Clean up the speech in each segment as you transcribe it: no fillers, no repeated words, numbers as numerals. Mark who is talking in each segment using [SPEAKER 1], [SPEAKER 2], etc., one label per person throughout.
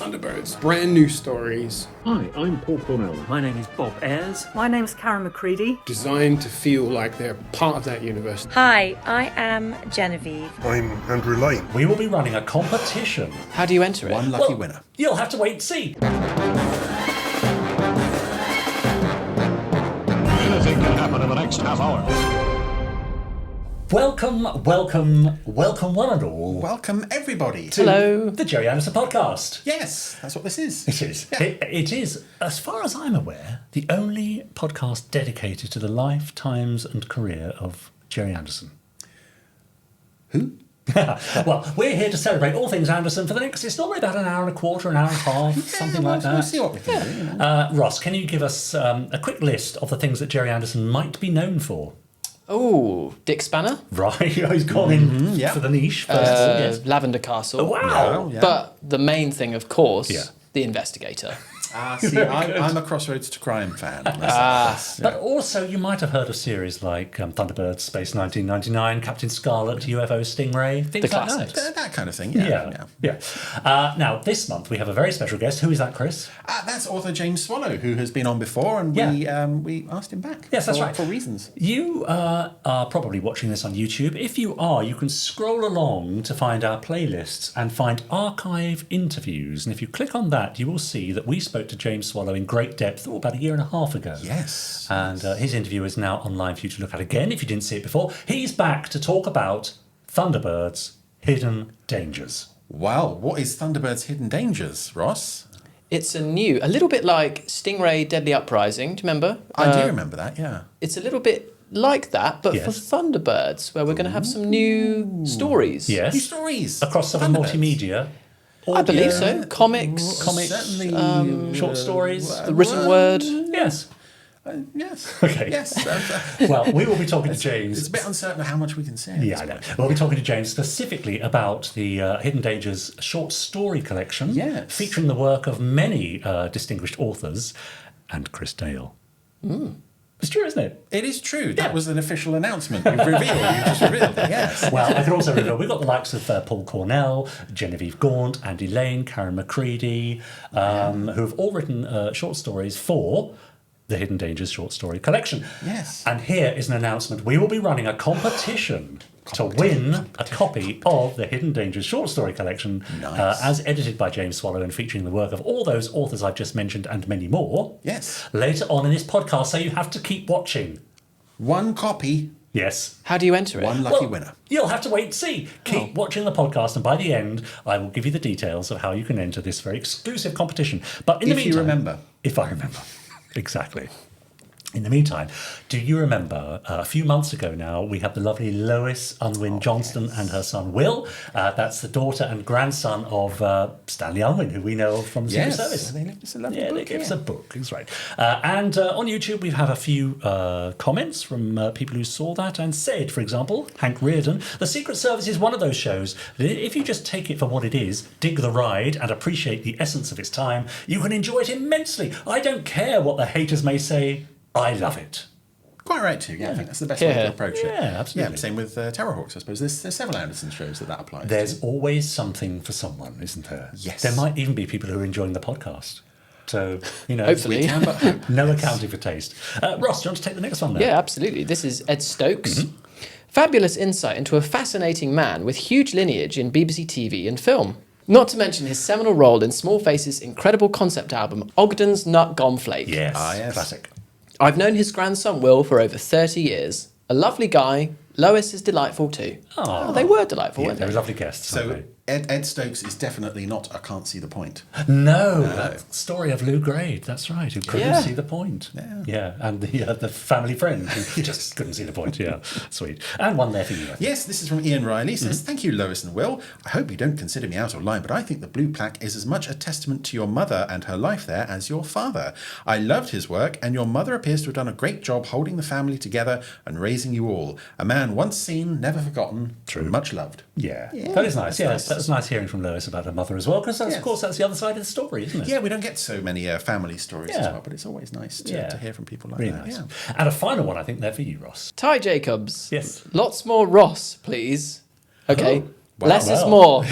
[SPEAKER 1] Thunderbirds. Brand new stories.
[SPEAKER 2] Hi, I'm Paul Cornell.
[SPEAKER 3] My name is Bob Ayres.
[SPEAKER 4] My name's Karen McCreedy.
[SPEAKER 1] Designed to feel like they're part of that universe.
[SPEAKER 5] Hi, I am Genevieve.
[SPEAKER 6] I'm Andrew Lane.
[SPEAKER 3] We will be running a competition.
[SPEAKER 7] How do you enter it?
[SPEAKER 6] One lucky winner.
[SPEAKER 3] You'll have to wait and see.
[SPEAKER 2] Anything can happen in the next half hour.
[SPEAKER 3] Welcome one and all.
[SPEAKER 6] Welcome, everybody.
[SPEAKER 7] Hello.
[SPEAKER 3] The Gerry Anderson Podcast.
[SPEAKER 6] Yes, that's what this is.
[SPEAKER 3] It is.
[SPEAKER 6] Yeah.
[SPEAKER 3] It is, as far as I'm aware, the only podcast dedicated to the life, times and career of Gerry Anderson.
[SPEAKER 6] Who?
[SPEAKER 3] Well, we're here to celebrate all things Anderson for the next, it's normally about an hour and a quarter, an hour and a half, something like that.
[SPEAKER 6] We'll see what we can do. You know.
[SPEAKER 3] Ross, can you give us a quick list of the things that Gerry Anderson might be known for?
[SPEAKER 7] Oh, Dick Spanner.
[SPEAKER 3] Right, he's gone in for the niche first of all, yes.
[SPEAKER 7] Lavender Castle.
[SPEAKER 3] Oh, wow.
[SPEAKER 6] Yeah.
[SPEAKER 7] But the main thing, of course,
[SPEAKER 3] Yeah.
[SPEAKER 7] The Investigator.
[SPEAKER 6] See, I'm a Crossroads to Crime fan.
[SPEAKER 3] But also, you might have heard of series like Thunderbirds, Space 1999, Captain Scarlet, UFO Stingray, things
[SPEAKER 7] The
[SPEAKER 3] like
[SPEAKER 7] classics.
[SPEAKER 6] That kind of thing,
[SPEAKER 3] that. Yeah. Now, this month we have a very special guest. Who is that, Chris?
[SPEAKER 6] That's author James Swallow, who has been on before, and we asked him back.
[SPEAKER 3] Yes, that's right.
[SPEAKER 6] For reasons.
[SPEAKER 3] You are probably watching this on YouTube. If you are, you can scroll along to find our playlists and find archive interviews. And if you click on that, you will see that we spoke to James Swallow in great depth about a year and a half ago.
[SPEAKER 6] Yes.
[SPEAKER 3] And his interview is now online for you to look at again if you didn't see it before. He's back to talk about Thunderbirds' Hidden Dangers.
[SPEAKER 6] Well, what is Thunderbird's Hidden Dangers, Ross?
[SPEAKER 7] It's a little bit like Stingray Deadly Uprising. Do you remember?
[SPEAKER 6] I do remember that, yeah.
[SPEAKER 7] It's a little bit like that, but for
[SPEAKER 3] Yes.
[SPEAKER 7] Thunderbirds, where we're going to have some new stories.
[SPEAKER 3] Yes.
[SPEAKER 6] New stories.
[SPEAKER 3] Across some
[SPEAKER 6] Thunderbirds.
[SPEAKER 3] multimedia.
[SPEAKER 7] I believe so. Comics.
[SPEAKER 6] Certainly.
[SPEAKER 3] Short stories.
[SPEAKER 7] The written word.
[SPEAKER 3] Yes.
[SPEAKER 6] Yes.
[SPEAKER 3] Okay.
[SPEAKER 6] Yes.
[SPEAKER 3] Well, we will be talking to James.
[SPEAKER 6] It's a bit uncertain of how much we can say.
[SPEAKER 3] Yeah, I know. We'll be talking to James specifically about the Hidden Dangers short story collection,
[SPEAKER 6] Yes.
[SPEAKER 3] featuring the work of many distinguished authors, and Chris Dale. It's true, isn't it?
[SPEAKER 6] It is true. That was an official announcement. You've just revealed it, yes.
[SPEAKER 3] Well, I can also reveal we've got the likes of Paul Cornell, Genevieve Gaunt, Andy Lane, Karen McCreedy, who have all written short stories for the Hidden Dangers short story collection.
[SPEAKER 6] Yes.
[SPEAKER 3] And here is an announcement. We will be running a competition to win a copy of the Hidden Dangers short story collection,
[SPEAKER 6] Nice.
[SPEAKER 3] as edited by James Swallow and featuring the work of all those authors I've just mentioned and many more.
[SPEAKER 6] Yes.
[SPEAKER 3] Later on in this podcast, so you have to keep watching.
[SPEAKER 6] One copy,
[SPEAKER 3] Yes.
[SPEAKER 7] How do you enter it?
[SPEAKER 6] one lucky winner.
[SPEAKER 3] You'll have to wait and see. Keep watching the podcast, and by the end, I will give you the details of how you can enter this very exclusive competition. But in the
[SPEAKER 6] If you
[SPEAKER 3] meantime,
[SPEAKER 6] remember.
[SPEAKER 3] If I remember. Exactly. In the meantime, do you remember a few months ago now, we had the lovely Lois Unwin Johnston and her son Will. That's the daughter and grandson of Stanley Unwin, who we know from Secret Service.
[SPEAKER 6] They left us a lovely
[SPEAKER 3] Yeah,
[SPEAKER 6] book.
[SPEAKER 3] they gave us a book. That's right. And on YouTube, we have a few comments from people who saw that and said, for example, Hank Reardon, the Secret Service is one of those shows that if you just take it for what it is, dig the ride, and appreciate the essence of its time, you can enjoy it immensely. I don't care what the haters may say. I love it.
[SPEAKER 6] Quite right too. Yeah, I think that's the best way to approach it.
[SPEAKER 3] Yeah, absolutely.
[SPEAKER 6] Yeah, same with Terrorhawks, I suppose. There's several Anderson shows that applies.
[SPEAKER 3] There's
[SPEAKER 6] to.
[SPEAKER 3] always something for someone, isn't there?
[SPEAKER 6] Yes.
[SPEAKER 3] There might even be people who are enjoying the podcast. So,
[SPEAKER 7] Hopefully.
[SPEAKER 6] We can but hope.
[SPEAKER 3] no accounting for taste. Ross, do you want to take the next one now?
[SPEAKER 7] Yeah, absolutely. This is Ed Stokes. Fabulous insight into a fascinating man with huge lineage in BBC TV and film. Not to mention his seminal role in Small Faces' incredible concept album, Ogden's Nut Gone Flake.
[SPEAKER 3] Yes.
[SPEAKER 6] Yes.
[SPEAKER 3] Classic.
[SPEAKER 7] I've known his grandson Will for over 30 years. A lovely guy. Lois is delightful too. Oh, they were delightful,
[SPEAKER 3] Yeah,
[SPEAKER 7] weren't
[SPEAKER 3] they
[SPEAKER 7] they?
[SPEAKER 3] were lovely guests. weren't
[SPEAKER 6] So
[SPEAKER 3] they?
[SPEAKER 6] Ed Stokes is definitely not I can't see the point.
[SPEAKER 3] No, that's the story of Lou Grade. That's right, who couldn't
[SPEAKER 7] Yeah.
[SPEAKER 3] see the point. Yeah, and the family friend who just couldn't see the point. Yeah, sweet. And one there for you.
[SPEAKER 6] Yes, this is from Ian Riley. He says, Thank you, Lois and Will. I hope you don't consider me out of line, but I think the blue plaque is as much a testament to your mother and her life there as your father. I loved his work, and your mother appears to have done a great job holding the family together and raising you all. A man once seen, never forgotten, and much loved.
[SPEAKER 3] Yeah, that is nice.
[SPEAKER 6] That's nice.
[SPEAKER 3] That's nice hearing from Lois about her mother as well, because of course that's the other side of the story, isn't it?
[SPEAKER 6] Yeah, we don't get so many family stories as
[SPEAKER 3] Yeah.
[SPEAKER 6] well, but it's always nice to
[SPEAKER 3] Yeah.
[SPEAKER 6] hear from people like
[SPEAKER 3] Really
[SPEAKER 6] that.
[SPEAKER 3] nice.
[SPEAKER 6] Yeah.
[SPEAKER 3] And a final one, I think, there for you, Ross.
[SPEAKER 7] Ty Jacobs.
[SPEAKER 3] Yes.
[SPEAKER 7] Lots more Ross, please. Okay. Less is more.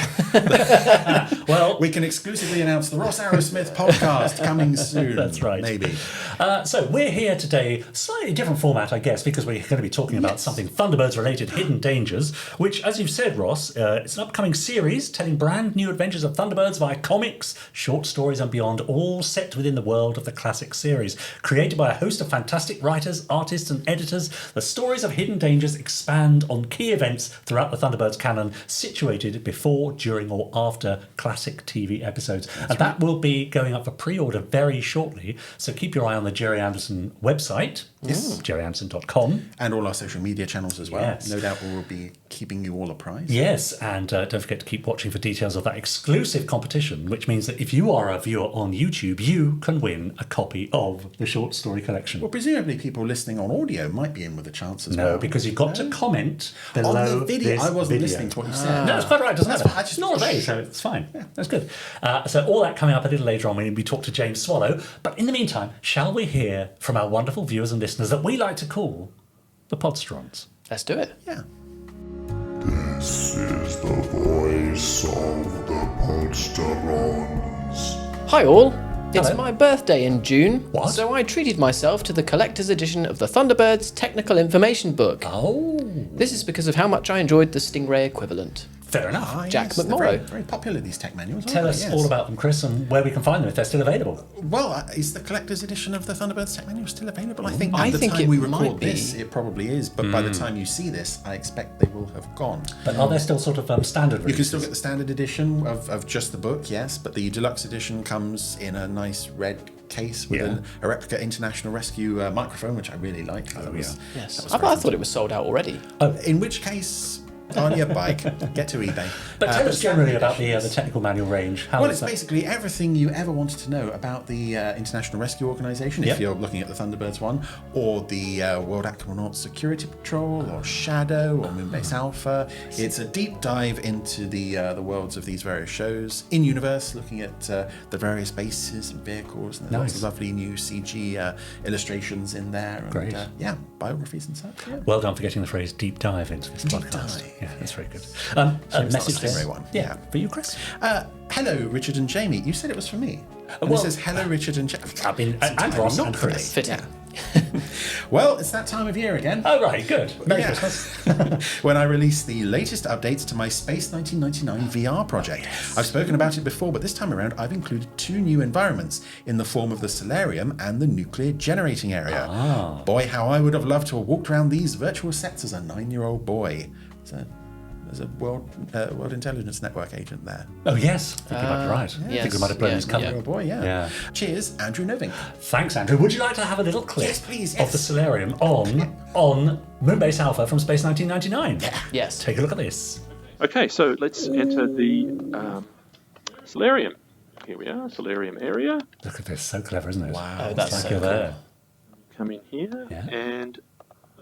[SPEAKER 3] Well,
[SPEAKER 6] We can exclusively announce the Ross Arrowsmith podcast coming soon.
[SPEAKER 3] That's right.
[SPEAKER 6] Maybe.
[SPEAKER 3] So we're here today, slightly different format, I guess, because we're going to be talking about something Thunderbirds-related, Hidden Dangers, which, as you've said, Ross, it's an upcoming series telling brand new adventures of Thunderbirds via comics, short stories and beyond, all set within the world of the classic series. Created by a host of fantastic writers, artists and editors, the stories of Hidden Dangers expand on key events throughout the Thunderbirds canon, situated before, during or after classic TV episodes. That will be going up for pre-order very shortly, so keep your eye on the Gerry Anderson website, gerryanderson.com.
[SPEAKER 6] And all our social media channels as well.
[SPEAKER 3] Yes.
[SPEAKER 6] No doubt we will be keeping you all apprised.
[SPEAKER 3] Yes, and don't forget to keep watching for details of that exclusive competition, which means that if you are a viewer on YouTube, you can win a copy of the short story collection.
[SPEAKER 6] Well, presumably people listening on audio might be in with a chance as well.
[SPEAKER 3] No, because you've got to comment below
[SPEAKER 6] on the video.
[SPEAKER 3] this
[SPEAKER 6] I wasn't
[SPEAKER 3] video.
[SPEAKER 6] listening to what you said.
[SPEAKER 3] No, it's quite right, doesn't
[SPEAKER 6] That's
[SPEAKER 3] it?
[SPEAKER 6] fine. I just-
[SPEAKER 3] Nor are they, so it's fine. Yeah, that's good. So all that coming up a little later on when we talk to James Swallow. But in the meantime, shall we hear from our wonderful viewers and listeners that we like to call the Podsterons?
[SPEAKER 7] Let's do it.
[SPEAKER 6] Yeah.
[SPEAKER 4] This is the voice of the Podsterons.
[SPEAKER 7] Hi all. It's
[SPEAKER 3] Hello.
[SPEAKER 7] my birthday in June,
[SPEAKER 3] What?
[SPEAKER 7] so I treated myself to the collector's edition of the Thunderbirds Technical Information Book.
[SPEAKER 3] Oh,
[SPEAKER 7] This is because of how much I enjoyed the Stingray equivalent.
[SPEAKER 3] fair enough.
[SPEAKER 7] Jack
[SPEAKER 6] They're
[SPEAKER 7] McMorrow.
[SPEAKER 6] Very, very popular, these tech manuals.
[SPEAKER 3] Tell
[SPEAKER 6] aren't
[SPEAKER 3] us
[SPEAKER 6] they?
[SPEAKER 3] all
[SPEAKER 6] Yes.
[SPEAKER 3] about them, Chris, and where we can find them if they're still available.
[SPEAKER 6] Well, is the collector's edition of the Thunderbirds tech manual still available? I think
[SPEAKER 7] I
[SPEAKER 6] at the
[SPEAKER 7] think
[SPEAKER 6] time
[SPEAKER 7] it
[SPEAKER 6] we
[SPEAKER 7] might
[SPEAKER 6] record
[SPEAKER 7] be.
[SPEAKER 6] this, it probably is. But by the time you see this, I expect they will have gone.
[SPEAKER 3] But are there still sort of standard
[SPEAKER 6] You can
[SPEAKER 3] releases?
[SPEAKER 6] still get the standard edition of just the book, yes, but the deluxe edition comes in a nice red case with
[SPEAKER 3] Yeah.
[SPEAKER 6] a replica International Rescue microphone, which I really like.
[SPEAKER 3] yeah.
[SPEAKER 7] Yes.
[SPEAKER 6] that was
[SPEAKER 7] I
[SPEAKER 6] very
[SPEAKER 7] thought it was sold out already.
[SPEAKER 6] In which case, on your bike, get to eBay.
[SPEAKER 3] But tell us generally about the
[SPEAKER 6] editions.
[SPEAKER 3] technical manual range. How
[SPEAKER 6] Well,
[SPEAKER 3] is
[SPEAKER 6] it's
[SPEAKER 3] that?
[SPEAKER 6] basically everything you ever wanted to know about the International Rescue Organisation,
[SPEAKER 3] Yep.
[SPEAKER 6] if you're looking at the Thunderbirds one, or the World Aquanaut Security Patrol, or Shadow, or Moonbase Alpha. It's a deep dive into the worlds of these various shows in universe, looking at the various bases and vehicles, and there's lots
[SPEAKER 3] Nice.
[SPEAKER 6] of lovely new CG illustrations in there. And,
[SPEAKER 3] Great.
[SPEAKER 6] yeah, biographies and such. Yeah.
[SPEAKER 3] Well done for getting the phrase deep dive into this
[SPEAKER 6] Deep
[SPEAKER 3] podcast.
[SPEAKER 6] dive.
[SPEAKER 3] Yeah, that's very good. A
[SPEAKER 6] Shame it's not
[SPEAKER 3] message
[SPEAKER 6] a
[SPEAKER 3] there.
[SPEAKER 6] Stingray one.
[SPEAKER 3] Yeah,
[SPEAKER 6] Yeah.
[SPEAKER 3] for you, Chris.
[SPEAKER 6] Hello, Richard and Jamie. You said it was for me. And
[SPEAKER 3] well-
[SPEAKER 6] it says, hello, Richard and Jamie.
[SPEAKER 3] I mean, and Ross and Chris.
[SPEAKER 7] Fitting.
[SPEAKER 6] Well, it's that time of year again.
[SPEAKER 3] Oh, right, good. Merry
[SPEAKER 6] Yeah.
[SPEAKER 3] Christmas.
[SPEAKER 6] When I release the latest updates to my Space 1999 VR project. I've spoken about it before, but this time around I've included 2 new environments in the form of the solarium and the nuclear generating area. Boy, how I would have loved to have walked around these virtual sets as a 9-year-old boy. There's a World Intelligence Network agent there.
[SPEAKER 3] Oh, yes. I think you might be right. I think we might have blown
[SPEAKER 7] yeah,
[SPEAKER 3] his cover.
[SPEAKER 7] yeah.
[SPEAKER 6] 9-year-old boy, yeah.
[SPEAKER 3] Yeah.
[SPEAKER 6] Cheers, Andrew Noving.
[SPEAKER 3] Thanks, Andrew. Would you like to have a little clip
[SPEAKER 6] Yes, please,
[SPEAKER 3] of
[SPEAKER 6] yes.
[SPEAKER 3] the solarium on Moonbase Alpha from Space 1999?
[SPEAKER 7] Yes.
[SPEAKER 3] Take a look at this.
[SPEAKER 8] Okay, so let's enter the solarium. Here we are, solarium area.
[SPEAKER 3] Look at this. So clever, isn't it?
[SPEAKER 6] Wow.
[SPEAKER 7] Oh, that's
[SPEAKER 3] It's like
[SPEAKER 7] so
[SPEAKER 3] you're
[SPEAKER 7] cool.
[SPEAKER 3] there.
[SPEAKER 8] Come in here,
[SPEAKER 3] Yeah.
[SPEAKER 8] and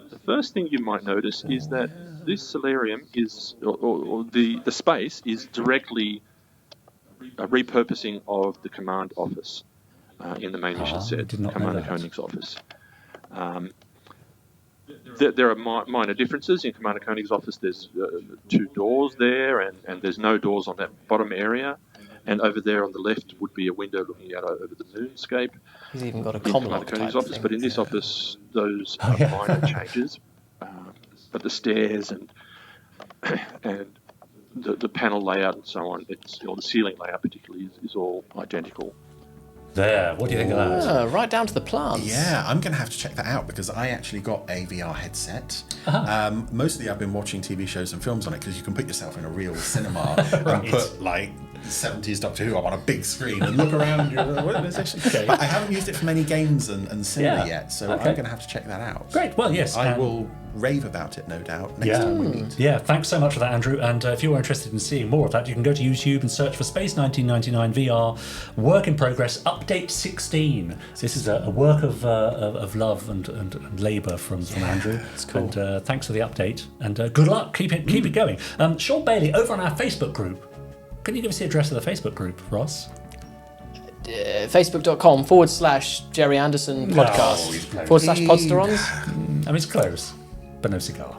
[SPEAKER 8] the first thing you might notice is that this solarium is, or the space is directly a repurposing of the command office in the main mission set,
[SPEAKER 3] did not know
[SPEAKER 8] Commander
[SPEAKER 3] that.
[SPEAKER 8] Koenig's office. There are minor differences in Commander Koenig's office. There's 2 doors there, and there's no doors on that bottom area. And over there on the left would be a window looking out over the moonscape.
[SPEAKER 7] He's even got a
[SPEAKER 8] In
[SPEAKER 7] comm
[SPEAKER 8] Commander
[SPEAKER 7] lock
[SPEAKER 8] Koenig's
[SPEAKER 7] type
[SPEAKER 8] office,
[SPEAKER 7] thing.
[SPEAKER 8] but in this office, those
[SPEAKER 3] Oh,
[SPEAKER 8] are
[SPEAKER 3] yeah.
[SPEAKER 8] minor changes. But the stairs and the panel layout and so on, or the ceiling layout particularly, is all identical.
[SPEAKER 3] There. What do you think of that?
[SPEAKER 7] Ah, right down to the plants.
[SPEAKER 6] Yeah, I'm going to have to check that out because I actually got a VR headset. Mostly I've been watching TV shows and films on it because you can put yourself in a real cinema and put like 70s Doctor Who up on a big screen and look around. You're like, what is this?
[SPEAKER 3] Okay.
[SPEAKER 6] But I haven't used it for many games and cinema
[SPEAKER 3] Yeah.
[SPEAKER 6] yet, so
[SPEAKER 3] Okay.
[SPEAKER 6] I'm going to have to check that out.
[SPEAKER 3] Great. Well, yes.
[SPEAKER 6] I
[SPEAKER 3] and-
[SPEAKER 6] will rave about it, no doubt, next time we meet.
[SPEAKER 3] Yeah, thanks so much for that, Andrew. And if you're interested in seeing more of that, you can go to YouTube and search for Space 1999 VR Work in Progress Update 16. This is a work of love and labour from Andrew. It's
[SPEAKER 7] cool.
[SPEAKER 3] And thanks for the update. And good luck. Keep it going. Sean Bailey, over on our Facebook group. Can you give us the address of the Facebook group, Ross?
[SPEAKER 7] Facebook.com/Gerry Anderson Podcast /Podsterons.
[SPEAKER 3] I mean, it's close, but no cigar.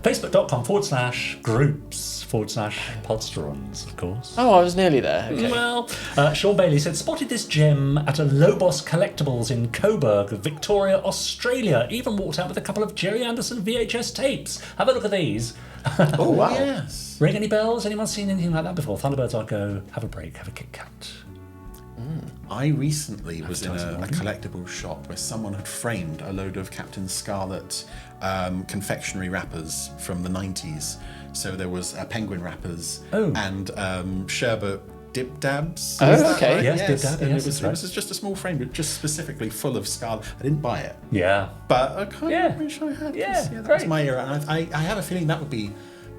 [SPEAKER 3] Facebook.com/groups Facebook.com/Podsterons, of course.
[SPEAKER 7] Oh, I was nearly there. Okay.
[SPEAKER 3] Well, Sean Bailey said, spotted this gem at a Lobos Collectibles in Coburg, Victoria, Australia. Even walked out with a couple of Gerry Anderson VHS tapes. Have a look at these.
[SPEAKER 6] Oh, wow. Yes.
[SPEAKER 3] Ring any bells? Anyone seen anything like that before? Thunderbirds, I'll go, have a break, have a Kit Kat.
[SPEAKER 6] I recently was in a collectible shop where someone had framed a load of Captain Scarlet confectionery wrappers from the 90s. So there was penguin wrappers and sherbet dip dabs.
[SPEAKER 7] Oh,
[SPEAKER 6] Is that
[SPEAKER 7] okay.
[SPEAKER 6] right?
[SPEAKER 3] Yes, dip dab,
[SPEAKER 6] and
[SPEAKER 3] yes,
[SPEAKER 6] it
[SPEAKER 3] that's
[SPEAKER 6] was just a small frame, but just specifically full of Scarlet. I didn't buy it,
[SPEAKER 3] Yeah.
[SPEAKER 6] but I kind
[SPEAKER 3] Yeah.
[SPEAKER 6] of wish I had.
[SPEAKER 3] Yeah,
[SPEAKER 6] this. That
[SPEAKER 3] great.
[SPEAKER 6] was my era, and I have a feeling that would be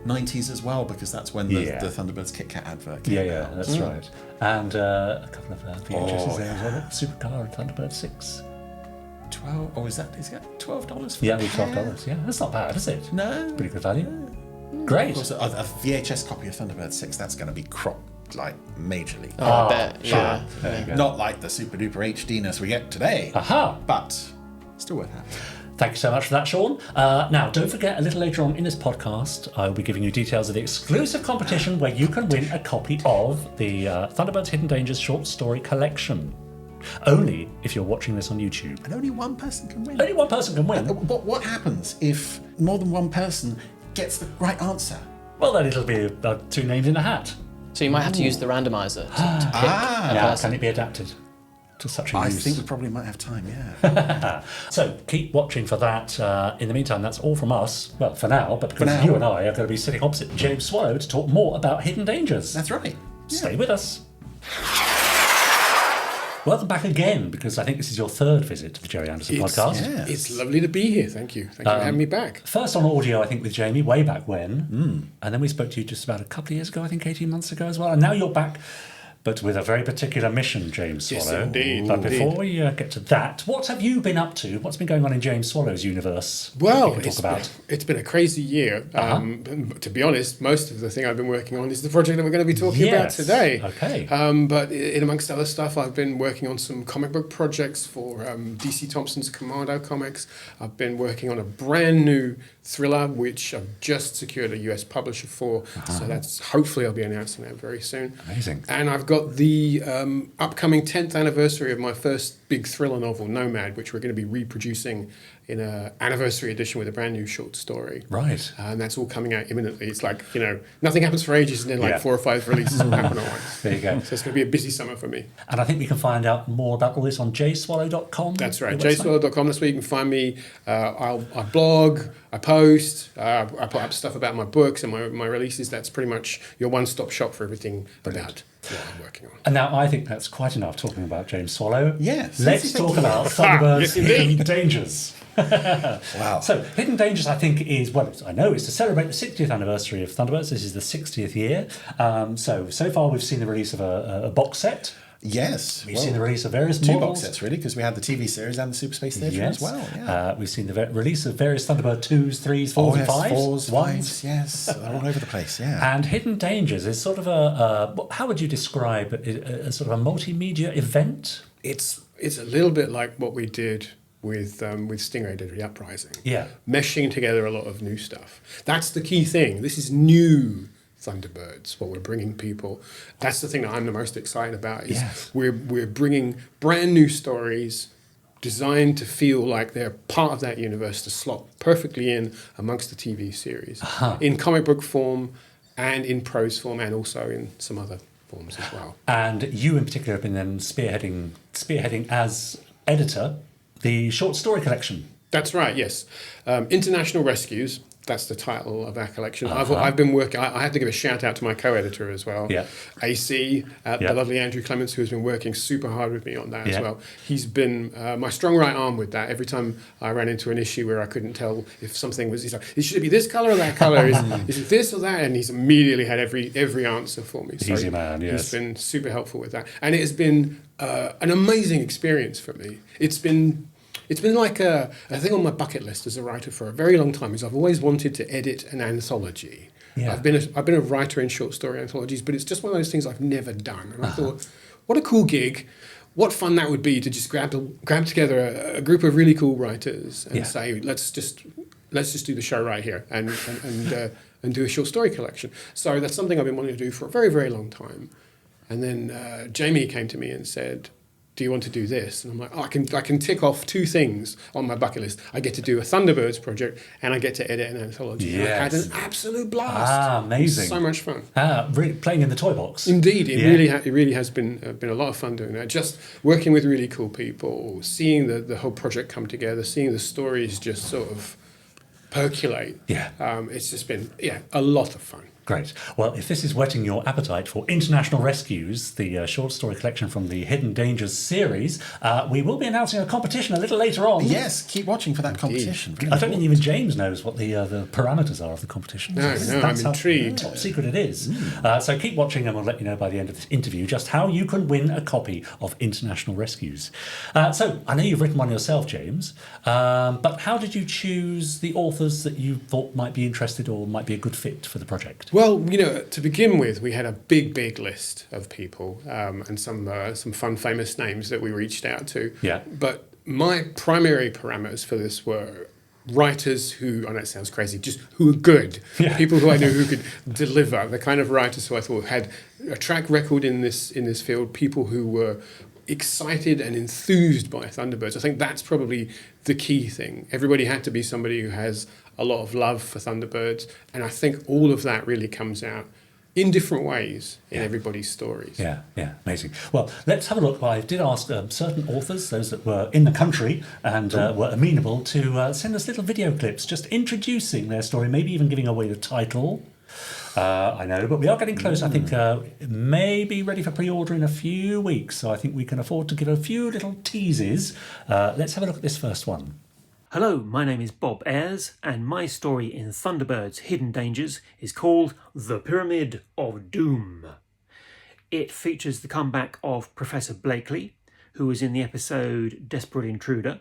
[SPEAKER 6] 90s as well, because that's when the
[SPEAKER 3] Yeah.
[SPEAKER 6] Thunderbirds Kit Kat advert came out.
[SPEAKER 3] That's right. And a couple of VHSs there as well.
[SPEAKER 6] yeah.
[SPEAKER 3] Supercar and Thunderbird 6.
[SPEAKER 6] 12. Oh, is that $12 for
[SPEAKER 3] Yeah,
[SPEAKER 6] the
[SPEAKER 3] with
[SPEAKER 6] pair?
[SPEAKER 3] $12. Yeah, that's not bad, is it?
[SPEAKER 6] No.
[SPEAKER 3] Pretty good value. Great.
[SPEAKER 6] Of course, a VHS copy of Thunderbird 6, that's going to be cropped like majorly.
[SPEAKER 7] Oh, I bet.
[SPEAKER 3] sure.
[SPEAKER 7] Yeah.
[SPEAKER 3] There you go.
[SPEAKER 6] Not like the super duper HDness we get today,
[SPEAKER 3] Aha!
[SPEAKER 6] but still worth having.
[SPEAKER 3] Thank you so much for that, Sean. Now, don't forget, a little later on in this podcast, I will be giving you details of the exclusive competition where you can win a copy of the Thunderbirds Hidden Dangers short story collection. Only if you're watching this on YouTube.
[SPEAKER 6] And only one person can win.
[SPEAKER 3] Only one person can win.
[SPEAKER 6] What happens if more than one person gets the right answer?
[SPEAKER 3] Well, then it'll be 2 names in a hat.
[SPEAKER 7] So you might have to use the randomizer to pick a
[SPEAKER 3] Now,
[SPEAKER 7] person.
[SPEAKER 3] can it be adapted to such a
[SPEAKER 6] I
[SPEAKER 3] use?
[SPEAKER 6] think we probably might have time, yeah.
[SPEAKER 3] So keep watching for that. In the meantime, that's all from us. Well, for now, but because
[SPEAKER 6] now.
[SPEAKER 3] you and I are going to be sitting opposite James Swallow to talk more about Hidden Dangers.
[SPEAKER 6] That's right.
[SPEAKER 3] Stay with us. Welcome back again, because I think this is your 3rd visit to the Gerry Anderson podcast.
[SPEAKER 6] yes.
[SPEAKER 1] It's lovely to be here. Thank you. Thank you for having me back.
[SPEAKER 3] First on audio, I think, with Jamie, way back when. And then we spoke to you just about a couple of years ago, I think 18 months ago as well. And now you're back, but with a very particular mission, James
[SPEAKER 1] Yes,
[SPEAKER 3] Swallow.
[SPEAKER 1] indeed,
[SPEAKER 3] But
[SPEAKER 1] indeed.
[SPEAKER 3] before we get to that, what have you been up to? What's been going on in James Swallow's universe?
[SPEAKER 1] Well,
[SPEAKER 3] we can talk about.
[SPEAKER 1] it's been a crazy year. To be honest, most of the thing I've been working on is the project that we're going to be talking about
[SPEAKER 3] Yes.
[SPEAKER 1] today.
[SPEAKER 3] Okay.
[SPEAKER 1] But in amongst other stuff, I've been working on some comic book projects for DC Thompson's Commando Comics. I've been working on a brand new thriller, which I've just secured a US publisher for. So that's hopefully I'll be announcing that very soon.
[SPEAKER 3] Amazing.
[SPEAKER 1] And I've got the upcoming 10th anniversary of my first big thriller novel, Nomad, which we're going to be reproducing in an anniversary edition with a brand new short story.
[SPEAKER 3] Right.
[SPEAKER 1] And that's all coming out imminently. It's like, nothing happens for ages, and then like
[SPEAKER 3] Yeah.
[SPEAKER 1] 4 or 5 releases all happen at once.
[SPEAKER 3] There you go.
[SPEAKER 1] So it's going to be a busy summer for me.
[SPEAKER 3] And I think we can find out more about all this on jswallow.com.
[SPEAKER 1] That's right,
[SPEAKER 3] your website.
[SPEAKER 1] jswallow.com. That's where you can find me. I blog, I post, I put up stuff about my books and my releases. That's pretty much your one-stop shop for everything about what I'm working on.
[SPEAKER 3] And now I think that's quite enough talking about James Swallow.
[SPEAKER 6] Yes.
[SPEAKER 3] Let's talk about Thunderbirds
[SPEAKER 1] Yes, indeed.
[SPEAKER 3] Hidden Dangers.
[SPEAKER 6] Wow.
[SPEAKER 3] So, Hidden Dangers, I think, is, well, I know it's to celebrate the 60th anniversary of Thunderbirds. This is the 60th year. So far we've seen the release of a box set.
[SPEAKER 6] Yes.
[SPEAKER 3] We've seen the release of various
[SPEAKER 6] two
[SPEAKER 3] models.
[SPEAKER 6] box sets, really, because we had the TV series and the Super Space Theatre
[SPEAKER 3] Yes.
[SPEAKER 6] as well. Yeah.
[SPEAKER 3] We've seen the release of various Thunderbird 2s, 3s, 4s, and 5s.
[SPEAKER 6] 4s,
[SPEAKER 3] ones.
[SPEAKER 6] 5s, yes. They're all over the place, yeah.
[SPEAKER 3] And Hidden Dangers is sort of how would you describe it? A sort of a multimedia event?
[SPEAKER 1] It's a little bit like what we did with Stingray did the Uprising.
[SPEAKER 3] Yeah.
[SPEAKER 1] Meshing together a lot of new stuff. That's the key thing. This is new Thunderbirds, what we're bringing people. That's the thing that I'm the most excited about. Is
[SPEAKER 3] Yes.
[SPEAKER 1] we're bringing brand new stories designed to feel like they're part of that universe, to slot perfectly in amongst the TV series, in comic book form and in prose form, and also in some other forms as well.
[SPEAKER 3] And you in particular have been then spearheading as editor the short story collection.
[SPEAKER 1] That's right, yes. International Rescues, that's the title of our collection. I've been working, I have to give a shout out to my co-editor as well,
[SPEAKER 3] Yeah.
[SPEAKER 1] AC,
[SPEAKER 3] Yeah.
[SPEAKER 1] the lovely Andrew Clements, who has been working super hard with me on that as
[SPEAKER 3] Yeah.
[SPEAKER 1] well. He's been my strong right arm with that. Every time I ran into an issue where I couldn't tell if something was, he's like, should it be this colour or that colour? Is it this or that? And he's immediately had every answer for me.
[SPEAKER 3] He's your man, yes.
[SPEAKER 1] He's been super helpful with that. And it has been an amazing experience for me. It's been like a thing on my bucket list as a writer for a very long time. Is I've always wanted to edit an anthology.
[SPEAKER 3] Yeah.
[SPEAKER 1] I've been a writer in short story anthologies, but it's just one of those things I've never done. And I thought, what a cool gig! What fun that would be to just grab together a group of really cool writers and
[SPEAKER 3] Yeah.
[SPEAKER 1] say, let's just do the show right here and and do a short story collection. So that's something I've been wanting to do for a very, very long time. And then Jamie came to me and said, do you want to do this? And I'm like, I can tick off 2 things on my bucket list. I get to do a Thunderbirds project, and I get to edit an anthology.
[SPEAKER 3] Yes.
[SPEAKER 1] I had an absolute blast.
[SPEAKER 3] Amazing.
[SPEAKER 1] It was so much fun.
[SPEAKER 3] Really playing in the toy box.
[SPEAKER 1] Indeed, it really has been a lot of fun doing that. Just working with really cool people, seeing the whole project come together, seeing the stories just sort of percolate.
[SPEAKER 3] Yeah.
[SPEAKER 1] It's just been a lot of fun.
[SPEAKER 3] Great. Well, if this is whetting your appetite for International Rescues, the short story collection from the Hidden Dangers series, we will be announcing a competition a little later on.
[SPEAKER 6] Yes, keep watching for that competition. Really
[SPEAKER 3] I don't think even James knows what the parameters are of the competition.
[SPEAKER 1] No,
[SPEAKER 3] That's
[SPEAKER 1] I'm
[SPEAKER 3] how
[SPEAKER 1] intrigued.
[SPEAKER 3] Top secret it is. So keep watching, and we'll let you know by the end of this interview just how you can win a copy of International Rescues. So I know you've written one yourself, James, but how did you choose the authors that you thought might be interested or might be a good fit for the project?
[SPEAKER 1] Well, to begin with, we had a big list of people and some fun, famous names that we reached out to.
[SPEAKER 3] Yeah.
[SPEAKER 1] But my primary parameters for this were writers who, I know it sounds crazy, just who are good.
[SPEAKER 3] Yeah.
[SPEAKER 1] People who I knew who could deliver, the kind of writers who I thought had a track record in this field, people who were excited and enthused by Thunderbirds. I think that's probably the key thing. Everybody had to be somebody who has a lot of love for Thunderbirds, and I think all of that really comes out in different ways in everybody's stories.
[SPEAKER 3] Yeah, amazing. Well, let's have a look. I did ask certain authors, those that were in the country and were amenable, to send us little video clips just introducing their story, maybe even giving away the title. I know, but we are getting close. I think it may be ready for pre-order in a few weeks, so I think we can afford to give a few little teases. Let's have a look at this first one.
[SPEAKER 9] Hello, my name is Bob Ayres, and my story in Thunderbirds Hidden Dangers is called The Pyramid of Doom. It features the comeback of Professor Blakely, who was in the episode Desperate Intruder,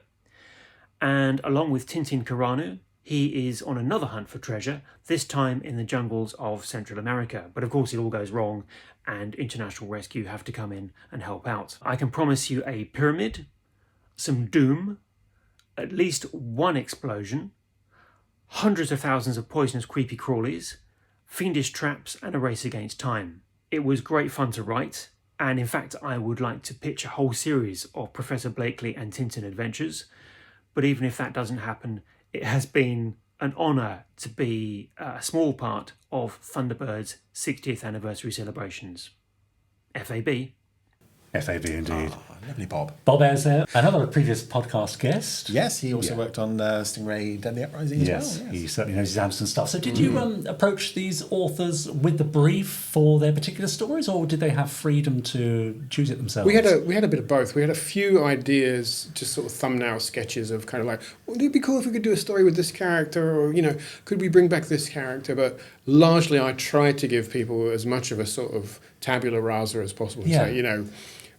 [SPEAKER 9] and along with Tintin Carano, he is on another hunt for treasure, this time in the jungles of Central America. But of course it all goes wrong, and International Rescue have to come in and help out. I can promise you a pyramid, some doom, at least one explosion, hundreds of thousands of poisonous creepy crawlies, fiendish traps, and a race against time. It was great fun to write, and in fact I would like to pitch a whole series of Professor Blakely and Tintin adventures, but even if that doesn't happen, it has been an honour to be a small part of Thunderbirds' 60th anniversary celebrations. FAB.
[SPEAKER 3] FAB indeed.
[SPEAKER 6] Oh, lovely Bob.
[SPEAKER 3] Bob Ayres there, another previous podcast guest.
[SPEAKER 6] Yes, he also worked on Stingray Deadly Uprising as well. Yes,
[SPEAKER 3] he certainly knows his Anderson stuff. So did you approach these authors with the brief for their particular stories, or did they have freedom to choose it themselves?
[SPEAKER 1] We had a bit of both. We had a few ideas, just sort of thumbnail sketches of kind of like, well, it'd be cool if we could do a story with this character, or, could we bring back this character? But largely I tried to give people as much of a sort of tabula rasa as possible.
[SPEAKER 3] Yeah.
[SPEAKER 1] So,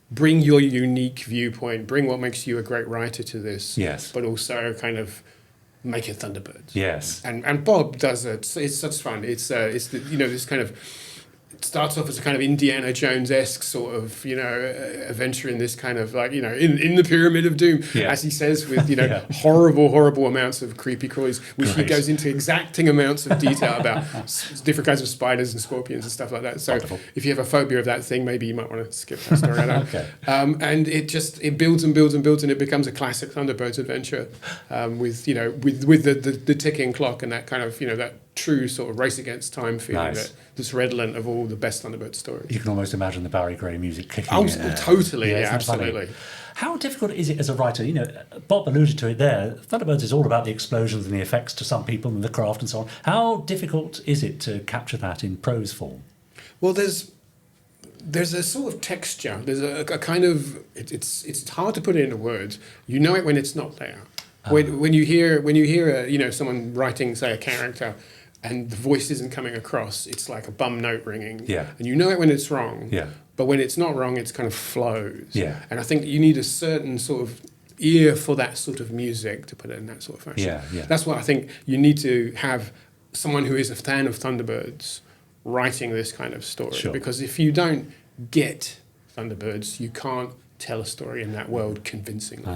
[SPEAKER 1] bring your unique viewpoint, bring what makes you a great writer to this,
[SPEAKER 3] yes,
[SPEAKER 1] but also kind of make it Thunderbirds.
[SPEAKER 3] Yes.
[SPEAKER 1] And Bob does it. It's such fun. It's this kind of, it starts off as a kind of Indiana Jones-esque sort of, adventure in this kind of like, in the Pyramid of Doom, as he says, with, horrible amounts of creepy crawlies, which he goes into exacting amounts of detail about different kinds of spiders and scorpions and stuff like that. So if you have a phobia of that thing, maybe you might want to skip that story. I know.
[SPEAKER 3] Okay.
[SPEAKER 1] And it builds and builds and builds, and it becomes a classic Thunderbirds adventure with the ticking clock and that kind of, that true sort of race against time feeling that's redolent of all the best Thunderbird stories.
[SPEAKER 3] You can almost imagine the Barry Gray music kicking
[SPEAKER 1] in. Totally, absolutely.
[SPEAKER 3] Funny. How difficult is it as a writer? Bob alluded to it there. Thunderbirds is all about the explosions and the effects to some people and the craft and so on. How difficult is it to capture that in prose form?
[SPEAKER 1] Well, there's a sort of texture. There's a kind of it's hard to put it into words. You know it when it's not there. When you hear someone writing, say, a character, and the voice isn't coming across, it's like a bum note ringing.
[SPEAKER 3] Yeah.
[SPEAKER 1] And you know it when it's wrong.
[SPEAKER 3] Yeah.
[SPEAKER 1] But when it's not wrong, it's kind of flows.
[SPEAKER 3] Yeah.
[SPEAKER 1] And I think you need a certain sort of ear for that sort of music, to put it in that sort of fashion.
[SPEAKER 3] Yeah, yeah.
[SPEAKER 1] That's why I think you need to have someone who is a fan of Thunderbirds writing this kind of story.
[SPEAKER 3] Sure.
[SPEAKER 1] Because if you don't get Thunderbirds, you can't tell a story in that world convincingly.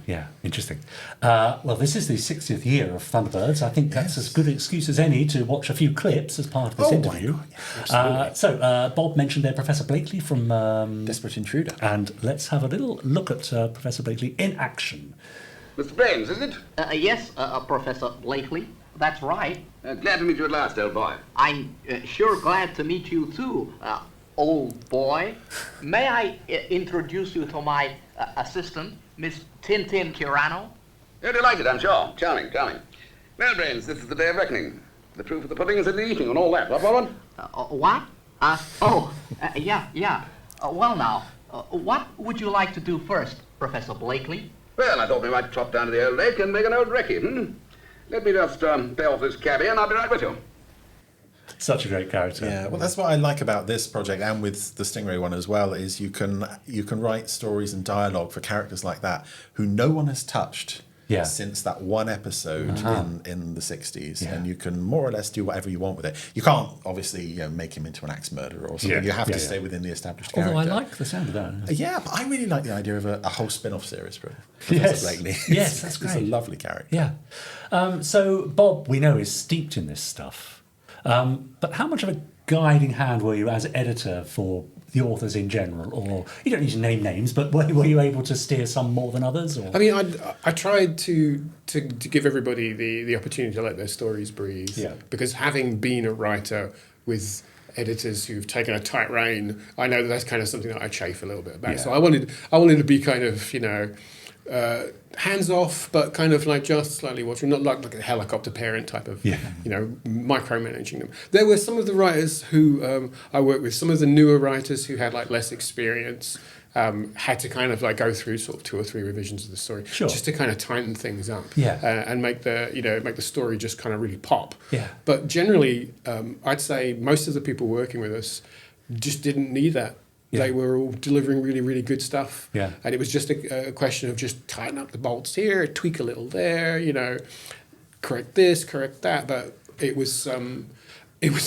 [SPEAKER 3] Yeah, interesting. Well, this is the 60th year of Thunderbirds. I think that's as good an excuse as any to watch a few clips as part of this interview. So, Bob mentioned there Professor Blakely from
[SPEAKER 6] Desperate Intruder.
[SPEAKER 3] And let's have a little look at Professor Blakely in action.
[SPEAKER 10] Mr. Brains, is it?
[SPEAKER 11] Yes, Professor Blakely. That's right.
[SPEAKER 10] Glad to meet you at last, old boy.
[SPEAKER 11] I'm sure glad to meet you too, old boy. May I introduce you to my assistant, Miss Tintin Curano?
[SPEAKER 10] You're delighted, I'm sure. Charming, charming. Well, Brains, this is the day of reckoning. The proof of the pudding is in the eating and all that. What, Robin?
[SPEAKER 11] What? Yeah. Well, now, what would you like to do first, Professor Blakely?
[SPEAKER 10] Well, I thought we might trot down to the old lake and make an old recce, Let me just pay off this cabbie and I'll be right with you.
[SPEAKER 3] Such a great character.
[SPEAKER 6] Yeah, well, that's what I like about this project and with the Stingray one as well, is you can write stories and dialogue for characters like that who no one has touched since that one episode in the 60s, and you can more or less do whatever you want with it. You can't obviously make him into an axe murderer or something. You have to stay within the established character.
[SPEAKER 3] Although I like the sound of that.
[SPEAKER 6] Yeah, but I really like the idea of a whole spin-off series for Professor Blakely.
[SPEAKER 3] Yes, that's great.
[SPEAKER 6] He's a lovely character.
[SPEAKER 3] Yeah. So Bob, we know, is steeped in this stuff. But how much of a guiding hand were you as editor for the authors in general? Or you don't need to name names, but were you able to steer some more than others? Or?
[SPEAKER 1] I mean, I tried to give everybody the opportunity to let their stories breathe. Yeah. Because having been a writer with editors who've taken a tight rein, I know that's kind of something that I chafe a little bit about. Yeah. So I wanted to be kind of, hands off, but kind of like just slightly watching, not like a helicopter parent type of, micromanaging them. There were some of the writers who I worked with, some of the newer writers who had like less experience, had to kind of like go through sort of 2 or 3 revisions of the story, just to kind of tighten things up, and make the story just kind of really pop. Yeah. But generally, I'd say most of the people working with us just didn't need that. Yeah. They were all delivering really, really good stuff. Yeah. And it was just a question of just tighten up the bolts here, tweak a little there, correct this, correct that. But it was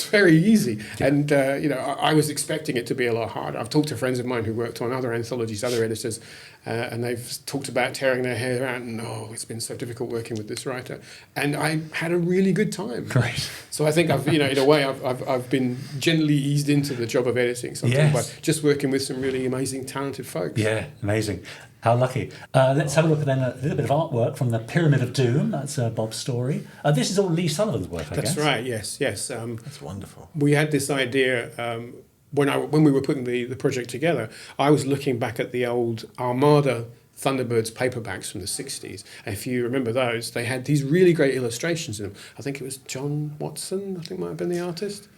[SPEAKER 1] very easy. Yeah. And, I was expecting it to be a lot harder. I've talked to friends of mine who worked on other anthologies, other editors, and they've talked about tearing their hair out and, it's been so difficult working with this writer. And I had a really good time. Great. So I think in a way, I've been gently eased into the job of editing something by just working with some really amazing, talented folks.
[SPEAKER 3] Yeah, amazing. How lucky. Let's have a look at then a little bit of artwork from the Pyramid of Doom. That's Bob's story. This is all Lee Sullivan's work, I guess.
[SPEAKER 1] That's right, yes.
[SPEAKER 6] That's wonderful.
[SPEAKER 1] We had this idea when we were putting the project together. I was looking back at the old Armada Thunderbirds paperbacks from the 60s. And if you remember those, they had these really great illustrations in them. I think it was John Watson, I think might have been the artist.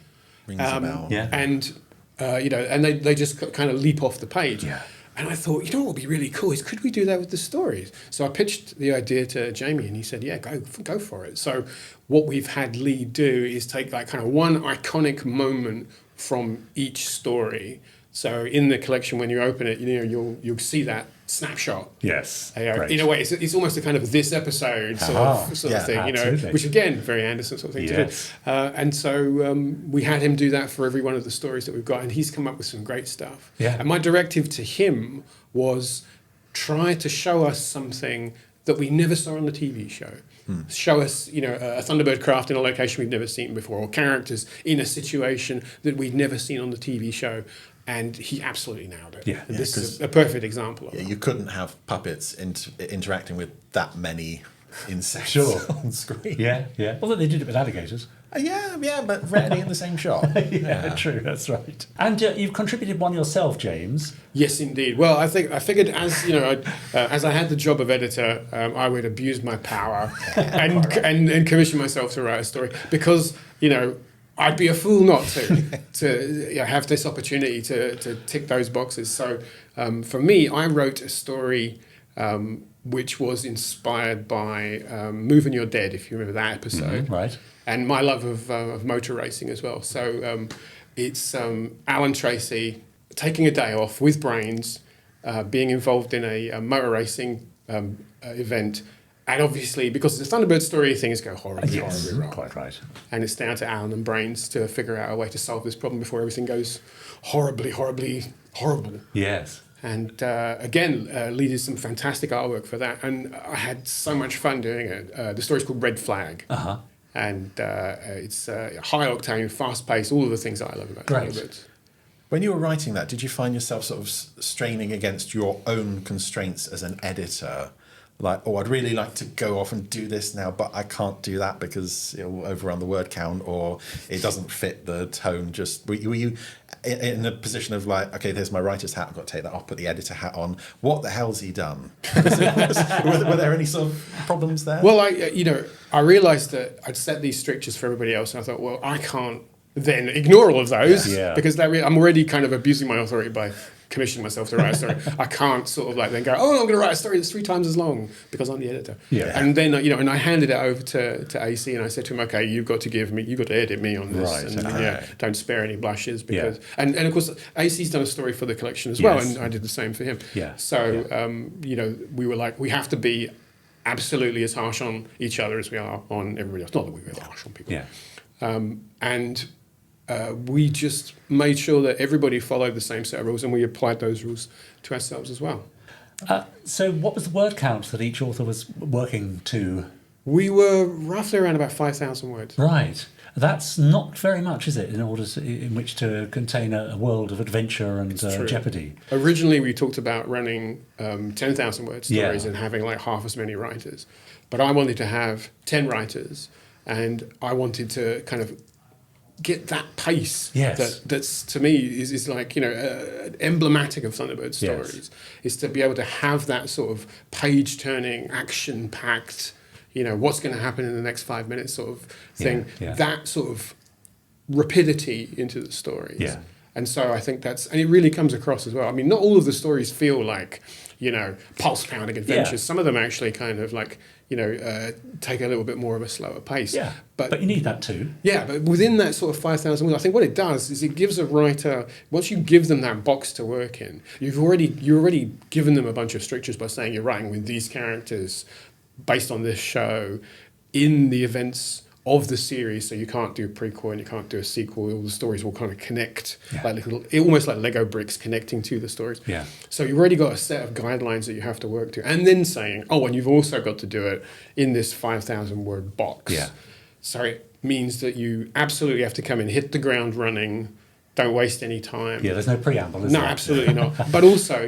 [SPEAKER 6] Rings a bell. Yeah.
[SPEAKER 1] And, and they just kind of leap off the page. Yeah. And I thought, what would be really cool is, could we do that with the stories? So I pitched the idea to Jamie, and he said, yeah, go for it. So what we've had Lee do is take like kind of one iconic moment from each story. So in the collection, when you open it, you'll see that snapshot.
[SPEAKER 3] Yes.
[SPEAKER 1] In a way, it's almost a kind of this episode sort of thing,
[SPEAKER 3] absolutely.
[SPEAKER 1] Which again, very Anderson sort of thing to do. And so we had him do that for every one of the stories that we've got, and he's come up with some great stuff. Yeah. And my directive to him was try to show us something that we never saw on the TV show. Show us, a Thunderbird craft in a location we've never seen before, or characters in a situation that we'd never seen on the TV show. And he absolutely nailed it. Yeah, this is a perfect example of it.
[SPEAKER 6] You couldn't have puppets interacting with that many insects on screen.
[SPEAKER 3] Yeah. Although they did it with alligators.
[SPEAKER 6] But rarely in the same shot.
[SPEAKER 3] True, that's right. And you've contributed one yourself, James.
[SPEAKER 1] Yes, indeed. Well, I figured as I had the job of editor, I would abuse my power and commission myself to write a story because, I'd be a fool not to have this opportunity to tick those boxes. So for me, I wrote a story which was inspired by Moving You're Dead, if you remember that episode.
[SPEAKER 3] Mm-hmm, right.
[SPEAKER 1] And my love of motor racing as well. So it's Alan Tracy taking a day off with brains, being involved in a motor racing event. And obviously, because it's a Thunderbird story, things go horribly wrong.
[SPEAKER 3] Quite right.
[SPEAKER 1] And it's down to Alan and Brains to figure out a way to solve this problem before everything goes horribly horrible.
[SPEAKER 3] Yes.
[SPEAKER 1] And again, Lee did some fantastic artwork for that, and I had so much fun doing it. The story's called Red Flag, and it's high octane, fast paced, all of the things that I love about Thunderbirds.
[SPEAKER 6] When you were writing that, did you find yourself sort of straining against your own constraints as an editor? Like, oh, I'd really like to go off and do this now, but I can't do that because it will overrun the word count, or it doesn't fit the tone. Just were you in a position of like, okay, there's my writer's hat, I've got to take that off, put the editor hat on. What the hell's he done? were there any sort of problems there?
[SPEAKER 1] Well, I realised that I'd set these strictures for everybody else, and I thought, well, I can't then ignore all of those because I'm already kind of abusing my authority by commissioning myself to write a story. I can't sort of like then go, oh, I'm going to write a story that's 3 times as long because I'm the editor. Yeah. And then and I handed it over to AC, and I said to him, okay, you've got to edit me on this, and don't spare any blushes because and of course AC's done a story for the collection as well, and I did the same for him. Yeah. So we were like, we have to be absolutely as harsh on each other as we are on everybody else. Not that we were harsh on people. Yeah. We just made sure that everybody followed the same set of rules, and we applied those rules to ourselves as well.
[SPEAKER 3] So what was the word count that each author was working to?
[SPEAKER 1] We were roughly around about 5,000 words.
[SPEAKER 3] Right. That's not very much, is it, in which to contain a world of adventure and jeopardy?
[SPEAKER 1] Originally, we talked about running 10,000 word stories and having like half as many writers. But I wanted to have 10 writers, and I wanted to kind of get that pace that's to me is like emblematic of Thunderbird stories, is to be able to have that sort of page turning, action packed, what's going to happen in the next 5 minutes sort of thing, that sort of rapidity into the stories. And so I think and it really comes across as well. I mean, not all of the stories feel like pulse pounding adventures. Some of them actually kind of like take a little bit more of a slower pace. Yeah,
[SPEAKER 3] but you need that too.
[SPEAKER 1] Yeah, but within that sort of 5,000 words, I think what it does is it gives a writer, once you give them that box to work in, you're already given them a bunch of strictures by saying you're writing with these characters based on this show in the events of the series, so you can't do a prequel and you can't do a sequel. All the stories will kind of connect, like almost like Lego bricks connecting to the stories. Yeah. So you've already got a set of guidelines that you have to work to, and then saying, oh, and you've also got to do it in this 5,000 word box. Yeah. So it means that you absolutely have to come in, hit the ground running. Don't waste any time.
[SPEAKER 3] Yeah, there's no preamble, is there?
[SPEAKER 1] No, absolutely not. But also,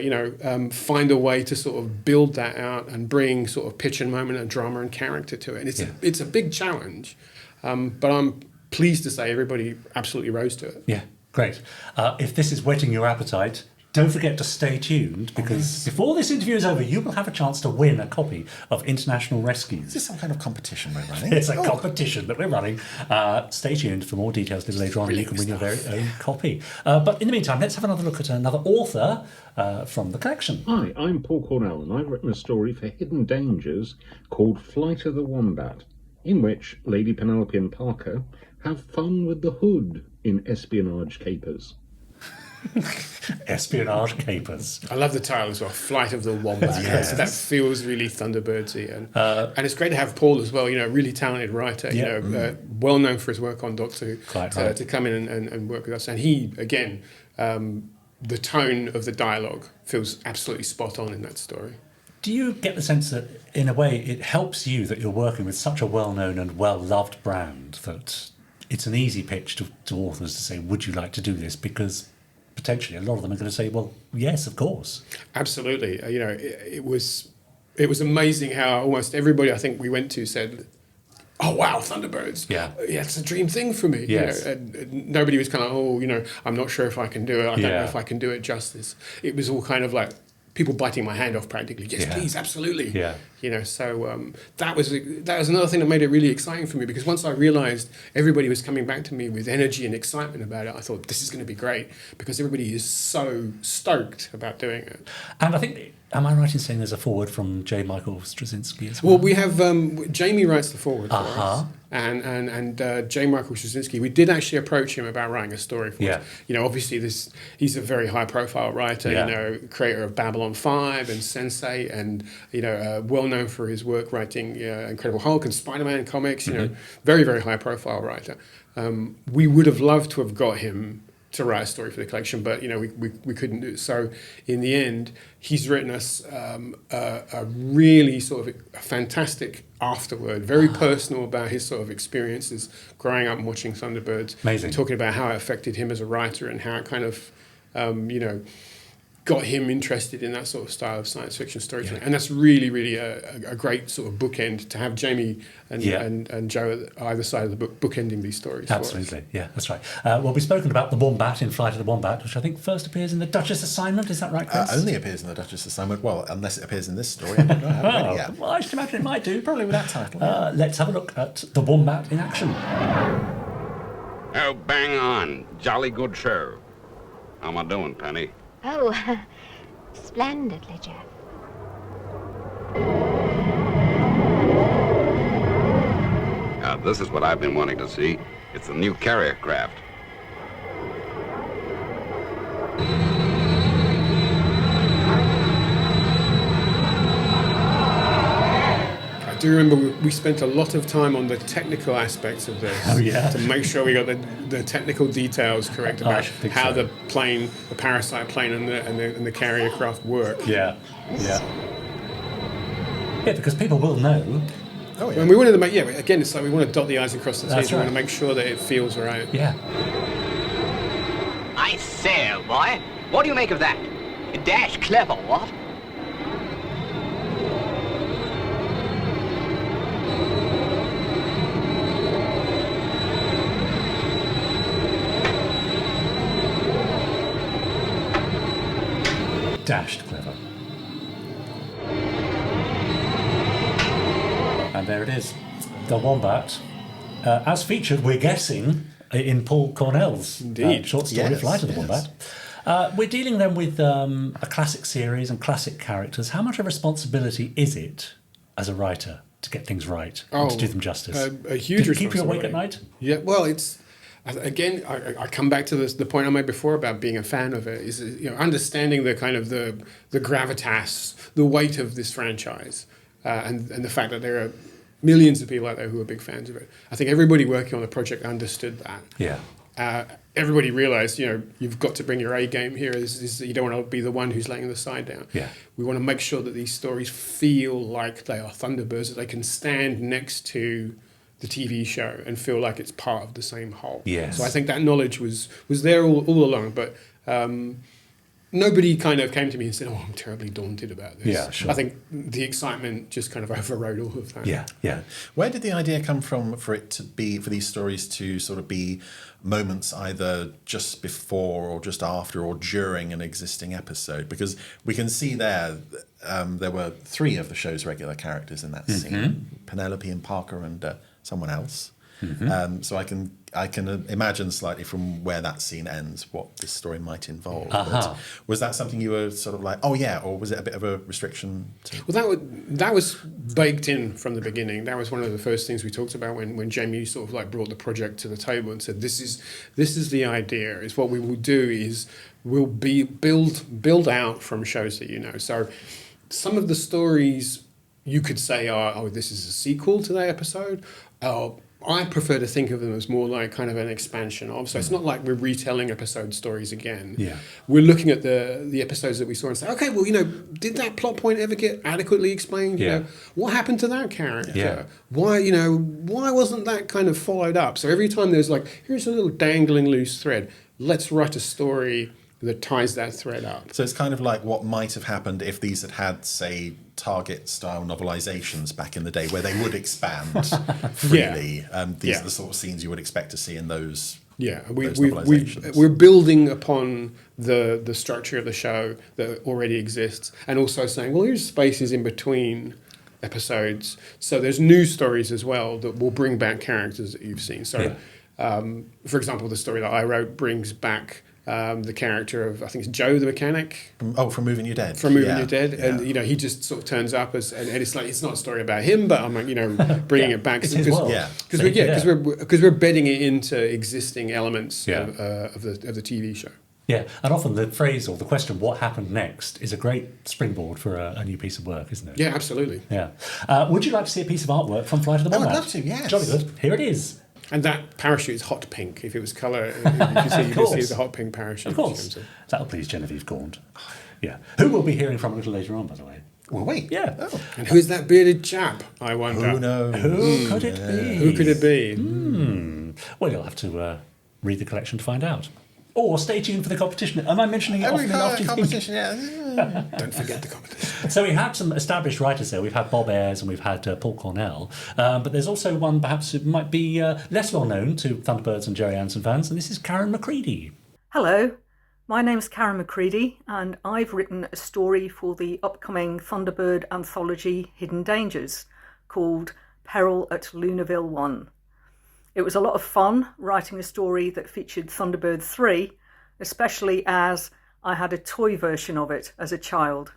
[SPEAKER 1] find a way to sort of build that out and bring sort of pitch and moment and drama and character to it. And it's a big challenge, but I'm pleased to say everybody absolutely rose to it.
[SPEAKER 3] Yeah, great. If this is whetting your appetite, don't forget to stay tuned, because before this interview is over, you will have a chance to win a copy of International Rescues.
[SPEAKER 6] Is this some kind of competition we're running?
[SPEAKER 3] It's a competition that we're running. Stay tuned for more details a little later on, and you can win your very own copy. But in the meantime, let's have another look at another author from the collection.
[SPEAKER 2] Hi, I'm Paul Cornell, and I've written a story for Hidden Dangers called Flight of the Wombat, in which Lady Penelope and Parker have fun with the hood in espionage capers.
[SPEAKER 3] Espionage capers.
[SPEAKER 1] I love the title as well, Flight of the Wombat. Yes. That feels really Thunderbirdsy, and it's great to have Paul as well. Really talented writer. Well known for his work on Doctor Who. To come in and work with us, and he again, the tone of the dialogue feels absolutely spot on in that story.
[SPEAKER 3] Do you get the sense that, in a way, it helps you that you're working with such a well-known and well-loved brand that it's an easy pitch to authors to say, would you like to do this? Because potentially a lot of them are going to say, well, yes, of course.
[SPEAKER 1] Absolutely. It was amazing how almost everybody I think we went to said, oh, wow, Thunderbirds. Yeah, it's a dream thing for me. Yes. And nobody was kind of, I'm not sure if I can do it. I don't know if I can do it justice. It was all kind of like people biting my hand off practically. Yes, please, absolutely. Yeah. So that was another thing that made it really exciting for me, because once I realised everybody was coming back to me with energy and excitement about it, I thought this is going to be great, because everybody is so stoked about doing it.
[SPEAKER 3] And I think, am I right in saying there's a foreword from J. Michael Straczynski as well?
[SPEAKER 1] Well, we have Jamie writes the foreword for us, and J. Michael Straczynski. We did actually approach him about writing a story for us. Obviously he's a very high profile writer. Creator of Babylon 5 and Sense8, and well known for his work writing Incredible Hulk and Spider-Man comics. Very very high profile writer. We would have loved to have got him to write a story for the collection, but we couldn't do it. So in the end, he's written us a really sort of a fantastic afterword, very personal about his sort of experiences growing up and watching Thunderbirds.
[SPEAKER 3] Amazing.
[SPEAKER 1] And talking about how it affected him as a writer and how it kind of, got him interested in that sort of style of science fiction storytelling. Yeah. And that's really, really a great sort of bookend to have Jamie and Joe at either side of the book bookending these stories.
[SPEAKER 3] Absolutely, yeah, that's right. Well, we've spoken about the Wombat in Flight of the Wombat, which I think first appears in the Duchess Assignment. Is that right, Chris?
[SPEAKER 6] Only appears in the Duchess Assignment. Well, unless it appears in this story. I don't know. I haven't read it yet.
[SPEAKER 3] Well, I should imagine it might do, probably with that title. Let's have a look at the Wombat in action.
[SPEAKER 10] Oh, bang on. Jolly good show. How am I doing, Penny?
[SPEAKER 12] Oh, splendidly, Jeff.
[SPEAKER 10] Now, this is what I've been wanting to see. It's a new carrier craft.
[SPEAKER 1] I do remember we spent a lot of time on the technical aspects of this to make sure we got the technical details correct about how the plane, the parasite plane and the carrier craft work.
[SPEAKER 3] Yeah, because people will know.
[SPEAKER 1] Oh, yeah. And we wanted to make, again, it's like we want to dot the I's and cross the T's.
[SPEAKER 3] That's
[SPEAKER 1] We
[SPEAKER 3] right.
[SPEAKER 1] want to make sure that it feels right.
[SPEAKER 3] Yeah.
[SPEAKER 11] I say, old boy, what do you make of that? Dash clever, what?
[SPEAKER 3] Dashed clever. And there it is, the Wombat, as featured, we're guessing, in Paul Cornell's short story, Flight of the Wombat. We're dealing then with a classic series and classic characters. How much of a responsibility is it as a writer to get things right and to do them justice?
[SPEAKER 1] A huge responsibility.
[SPEAKER 3] Keep you awake at night?
[SPEAKER 1] Yeah, well, it's... Again, I come back to the point I made before about being a fan of it, is understanding the kind of the gravitas, the weight of this franchise, and the fact that there are millions of people out there who are big fans of it. I think everybody working on the project understood that.
[SPEAKER 3] Yeah.
[SPEAKER 1] Everybody realised, you've got to bring your A game here. Is you don't want to be the one who's laying the side down.
[SPEAKER 3] Yeah.
[SPEAKER 1] We want to make sure that these stories feel like they are Thunderbirds, that they can stand next to the TV show and feel like it's part of the same whole.
[SPEAKER 3] Yes.
[SPEAKER 1] So I think that knowledge was there all along, but nobody kind of came to me and said, I'm terribly daunted about this.
[SPEAKER 3] Yeah, sure.
[SPEAKER 1] I think the excitement just kind of overrode all of that.
[SPEAKER 3] Yeah.
[SPEAKER 6] Where did the idea come from for these stories to sort of be moments either just before or just after or during an existing episode? Because we can see there were 3 of the show's regular characters in that scene, Penelope and Parker and someone else. So I can imagine slightly from where that scene ends what this story might involve. But was that something you were sort of like, or was it a bit of a restriction?
[SPEAKER 1] Well, that was baked in from the beginning. That was one of the first things we talked about when Jamie sort of like brought the project to the table and said, this is the idea. Is what we will do is we'll build out from shows that you know. So some of the stories you could say are, this is a sequel to that episode. I prefer to think of them as more like kind of an expansion of. So it's not like we're retelling episode stories again.
[SPEAKER 3] Yeah.
[SPEAKER 1] We're looking at the episodes that we saw and say, okay, well, did that plot point ever get adequately explained?
[SPEAKER 3] Yeah.
[SPEAKER 1] What happened to that character?
[SPEAKER 3] Yeah.
[SPEAKER 1] Why wasn't that kind of followed up? So every time there's like, here's a little dangling loose thread. Let's write a story that ties that thread up.
[SPEAKER 6] So it's kind of like what might have happened if these had, say, Target-style novelizations back in the day, where they would expand freely. These are the sort of scenes you would expect to see in those.
[SPEAKER 1] Yeah,
[SPEAKER 6] novelizations.
[SPEAKER 1] we're building upon the structure of the show that already exists, and also saying, well, here's spaces in between episodes. So there's new stories as well that will bring back characters that you've seen. So, for example, the story that I wrote brings back the character of, I think it's Joe the mechanic.
[SPEAKER 6] From Moving Your Dead.
[SPEAKER 1] From Moving Your Dead. And, he just sort of turns up and it's like, it's not a story about him, but I'm like, bringing it back. Because we're bedding it into existing elements of the TV show.
[SPEAKER 3] Yeah, and often the phrase or the question, what happened next, is a great springboard for a new piece of work, isn't it?
[SPEAKER 1] Yeah, absolutely.
[SPEAKER 3] Yeah. Would you like to see a piece of artwork from Flight of the Wombat?
[SPEAKER 6] I would love to, yes.
[SPEAKER 3] Jolly good. Here it is.
[SPEAKER 1] And that parachute is hot pink. If it was colour, you can see the hot pink parachute.
[SPEAKER 3] Of course. That'll please Genevieve Gaunt. Yeah. Who we'll be hearing from a little later on, by the way.
[SPEAKER 6] Well, wait.
[SPEAKER 3] Yeah.
[SPEAKER 6] Oh.
[SPEAKER 1] And who's that bearded chap, I wonder?
[SPEAKER 6] Who knows?
[SPEAKER 3] Who could it be?
[SPEAKER 1] Who could it be?
[SPEAKER 3] Well, you'll have to read the collection to find out. Or stay tuned for the competition. Am I mentioning it often enough?
[SPEAKER 6] Competition, yeah.
[SPEAKER 1] Don't forget the competition.
[SPEAKER 3] So we had some established writers there. We've had Bob Ayres and we've had Paul Cornell. But there's also one perhaps who might be less well known to Thunderbirds and Gerry Anderson fans, and this is Karen McCreedy.
[SPEAKER 13] Hello, my name's Karen McCreedy, and I've written a story for the upcoming Thunderbird anthology Hidden Dangers called Peril at Lunarville 1. It was a lot of fun writing a story that featured Thunderbird 3, especially as I had a toy version of it as a child.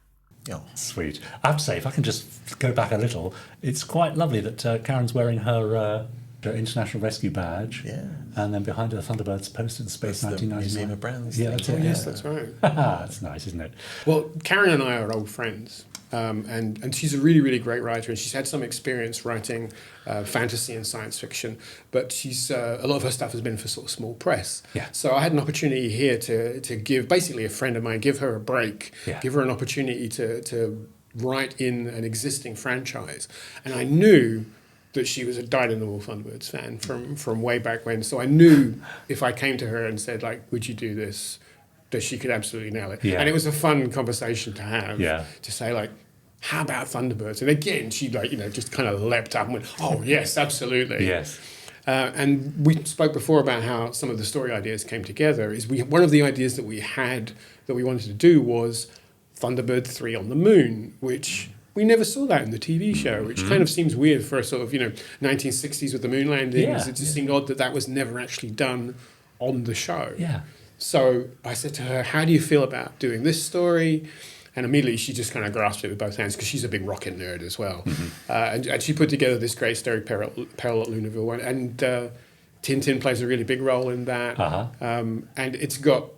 [SPEAKER 6] Oh.
[SPEAKER 3] Sweet. I have to say, if I can just go back a little, it's quite lovely that Karen's wearing her International Rescue badge.
[SPEAKER 6] Yeah.
[SPEAKER 3] And then behind her, Thunderbirds posted in Space 1999.
[SPEAKER 6] Museum of Brands.
[SPEAKER 3] Yeah, that's
[SPEAKER 1] Oh,
[SPEAKER 3] it.
[SPEAKER 1] yes, that's right.
[SPEAKER 3] That's nice, isn't it?
[SPEAKER 1] Well, Karen and I are old friends. And she's a really, really great writer, and she's had some experience writing fantasy and science fiction, but she's a lot of her stuff has been for sort of small press.
[SPEAKER 3] Yeah.
[SPEAKER 1] So I had an opportunity here to give, basically a friend of mine, give her a break, give her an opportunity to write in an existing franchise. And I knew that she was a dyed-in-the-wool Thunderbirds fan from way back when, so I knew if I came to her and said, like, would you do this, that she could absolutely nail it.
[SPEAKER 3] Yeah.
[SPEAKER 1] And it was a fun conversation to have, to say, like, how about Thunderbirds? And again, she, like, you know, just kind of leapt up and went, oh, yes, absolutely.
[SPEAKER 3] Yes.
[SPEAKER 1] And we spoke before about how some of the story ideas came together. One of the ideas that we had that we wanted to do was Thunderbird 3 on the moon, which we never saw that in the TV show, which kind of seems weird for a sort of, 1960s with the moon landings.
[SPEAKER 3] Yeah.
[SPEAKER 1] It just seemed odd that was never actually done on the show.
[SPEAKER 3] Yeah.
[SPEAKER 1] So I said to her, how do you feel about doing this story? And immediately she just kind of grasped it with both hands because she's a big rocket nerd as well. And she put together this great story, Peril at Lunarville 1. And Tintin plays a really big role in that. And it's got,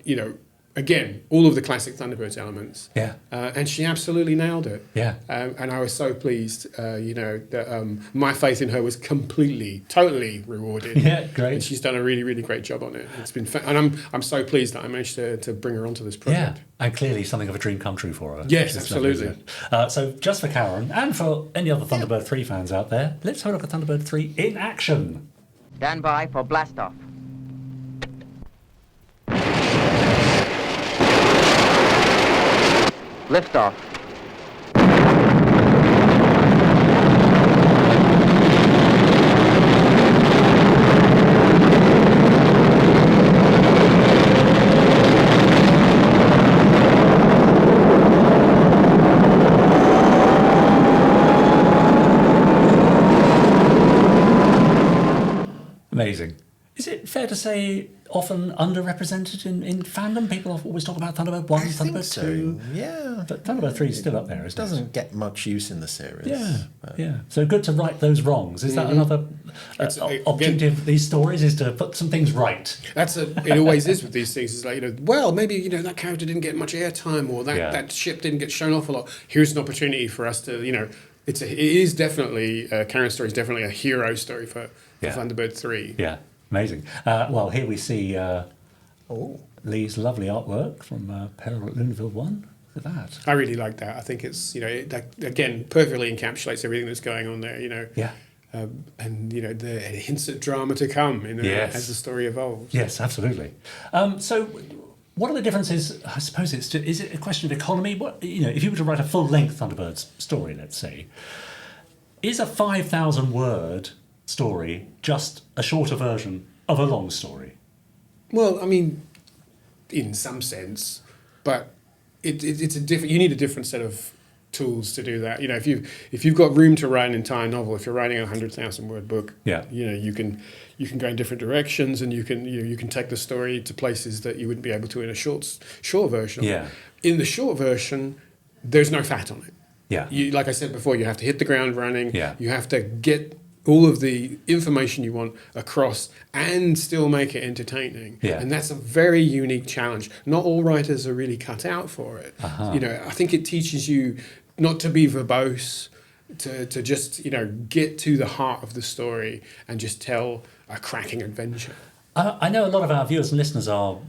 [SPEAKER 1] again, all of the classic Thunderbirds elements.
[SPEAKER 3] Yeah.
[SPEAKER 1] And she absolutely nailed it.
[SPEAKER 3] Yeah.
[SPEAKER 1] And I was so pleased, that my faith in her was totally rewarded.
[SPEAKER 3] Yeah, great.
[SPEAKER 1] And she's done a really, really great job on it. It's been and I'm so pleased that I managed to bring her onto this project.
[SPEAKER 3] Yeah, and clearly something of a dream come true for her.
[SPEAKER 1] Yes,
[SPEAKER 3] It's
[SPEAKER 1] absolutely.
[SPEAKER 3] lovely, isn't it? So just for Karen, and for any other Thunderbird 3 fans out there, let's have a look at Thunderbird 3 in action.
[SPEAKER 14] Stand by for blastoff. Liftoff.
[SPEAKER 3] Amazing. Is it fair to say often underrepresented in fandom? People always talk about Thunderbird 1, Thunderbird 2.
[SPEAKER 6] Yeah.
[SPEAKER 3] But Thunderbird 3 is still up there, isn't it?
[SPEAKER 6] Doesn't get much use in the series.
[SPEAKER 3] Yeah. So good to right those wrongs. Is that another objective of these stories, is to put some things right?
[SPEAKER 1] It always is with these things. It's like, well, maybe, that character didn't get much airtime, or that ship didn't get shown off a lot. Here's an opportunity for us to, it is definitely, Karen's story is definitely a hero story for Thunderbird 3.
[SPEAKER 3] Yeah. Amazing. Well, here we see Lee's lovely artwork from Peril at Lunarville 1. Look at that.
[SPEAKER 1] I really like that. I think it's, that, again, perfectly encapsulates everything that's going on there,
[SPEAKER 3] Yeah.
[SPEAKER 1] And, the hints at drama to come as the story evolves.
[SPEAKER 3] Yes, absolutely. So what are the differences? I suppose is it a question of economy? What, if you were to write a full-length Thunderbirds story, let's say, is a 5,000-word story just a shorter version of a long story?
[SPEAKER 1] Well, I mean, in some sense, but it's a different. You need a different set of tools to do that. If you've got room to write an entire novel, if you're writing a 100,000-word book, you can go in different directions, and you can take the story to places that you wouldn't be able to in a short version.
[SPEAKER 3] Yeah.
[SPEAKER 1] In the short version, there's no fat on it.
[SPEAKER 3] Yeah.
[SPEAKER 1] Like I said before, you have to hit the ground running.
[SPEAKER 3] Yeah.
[SPEAKER 1] You have to get all of the information you want across and still make it entertaining.
[SPEAKER 3] Yeah.
[SPEAKER 1] And that's a very unique challenge. Not all writers are really cut out for it. I think it teaches you not to be verbose, to just, get to the heart of the story and just tell a cracking adventure.
[SPEAKER 3] I know a lot of our viewers and listeners are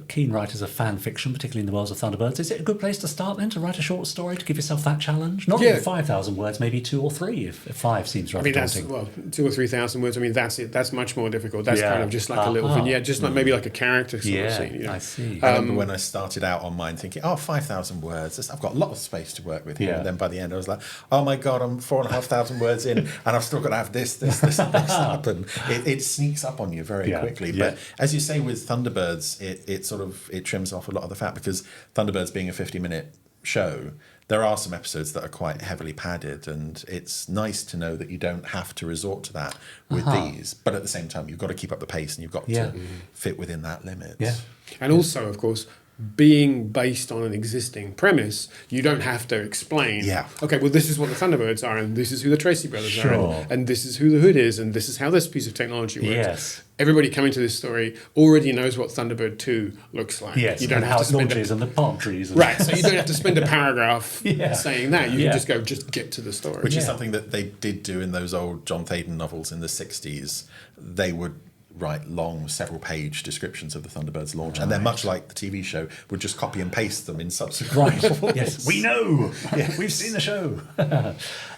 [SPEAKER 3] keen writers of fan fiction, particularly in the worlds of Thunderbirds. Is it a good place to start then, to write a short story, to give yourself that challenge? Not even 5,000 words, maybe 2 or 3, if 5 seems rather daunting.
[SPEAKER 1] 2,000 or 3,000 words. I mean, that's it. That's much more difficult. That's kind of just like a little vignette, just like maybe like a character sort of scene.
[SPEAKER 3] I see.
[SPEAKER 6] I remember when I started out on mine thinking, 5,000 words. I've got a lot of space to work with here. And then by the end, I was like, oh my God, I'm 4,500 words in, and I've still got to have this and this happen. It sneaks up on you very quickly. But as you say with Thunderbirds, it trims off a lot of the fat, because Thunderbirds being a 50-minute show, there are some episodes that are quite heavily padded, and it's nice to know that you don't have to resort to that with these. But at the same time, you've got to keep up the pace, and you've got to fit within that limit.
[SPEAKER 1] Yeah. And also, of course, being based on an existing premise, you don't have to explain, okay, well, this is what the Thunderbirds are, and this is who the Tracy brothers are, and this is who the Hood is, and this is how this piece of technology works.
[SPEAKER 3] Yes.
[SPEAKER 1] Everybody coming to this story already knows what Thunderbird 2 looks like.
[SPEAKER 3] Yes,
[SPEAKER 1] you don't
[SPEAKER 3] and
[SPEAKER 1] have
[SPEAKER 3] how
[SPEAKER 1] to
[SPEAKER 3] it launches and the palm trees.
[SPEAKER 1] Right, so you don't have to spend a paragraph saying that. You can just get to the story.
[SPEAKER 6] Which is something that they did do in those old John Thaden novels in the 60s. They would write long, several-page descriptions of the Thunderbirds launch, and then, much like the TV show, would just copy and paste them in subsequent novels.
[SPEAKER 3] Yes, we know. We've seen the show.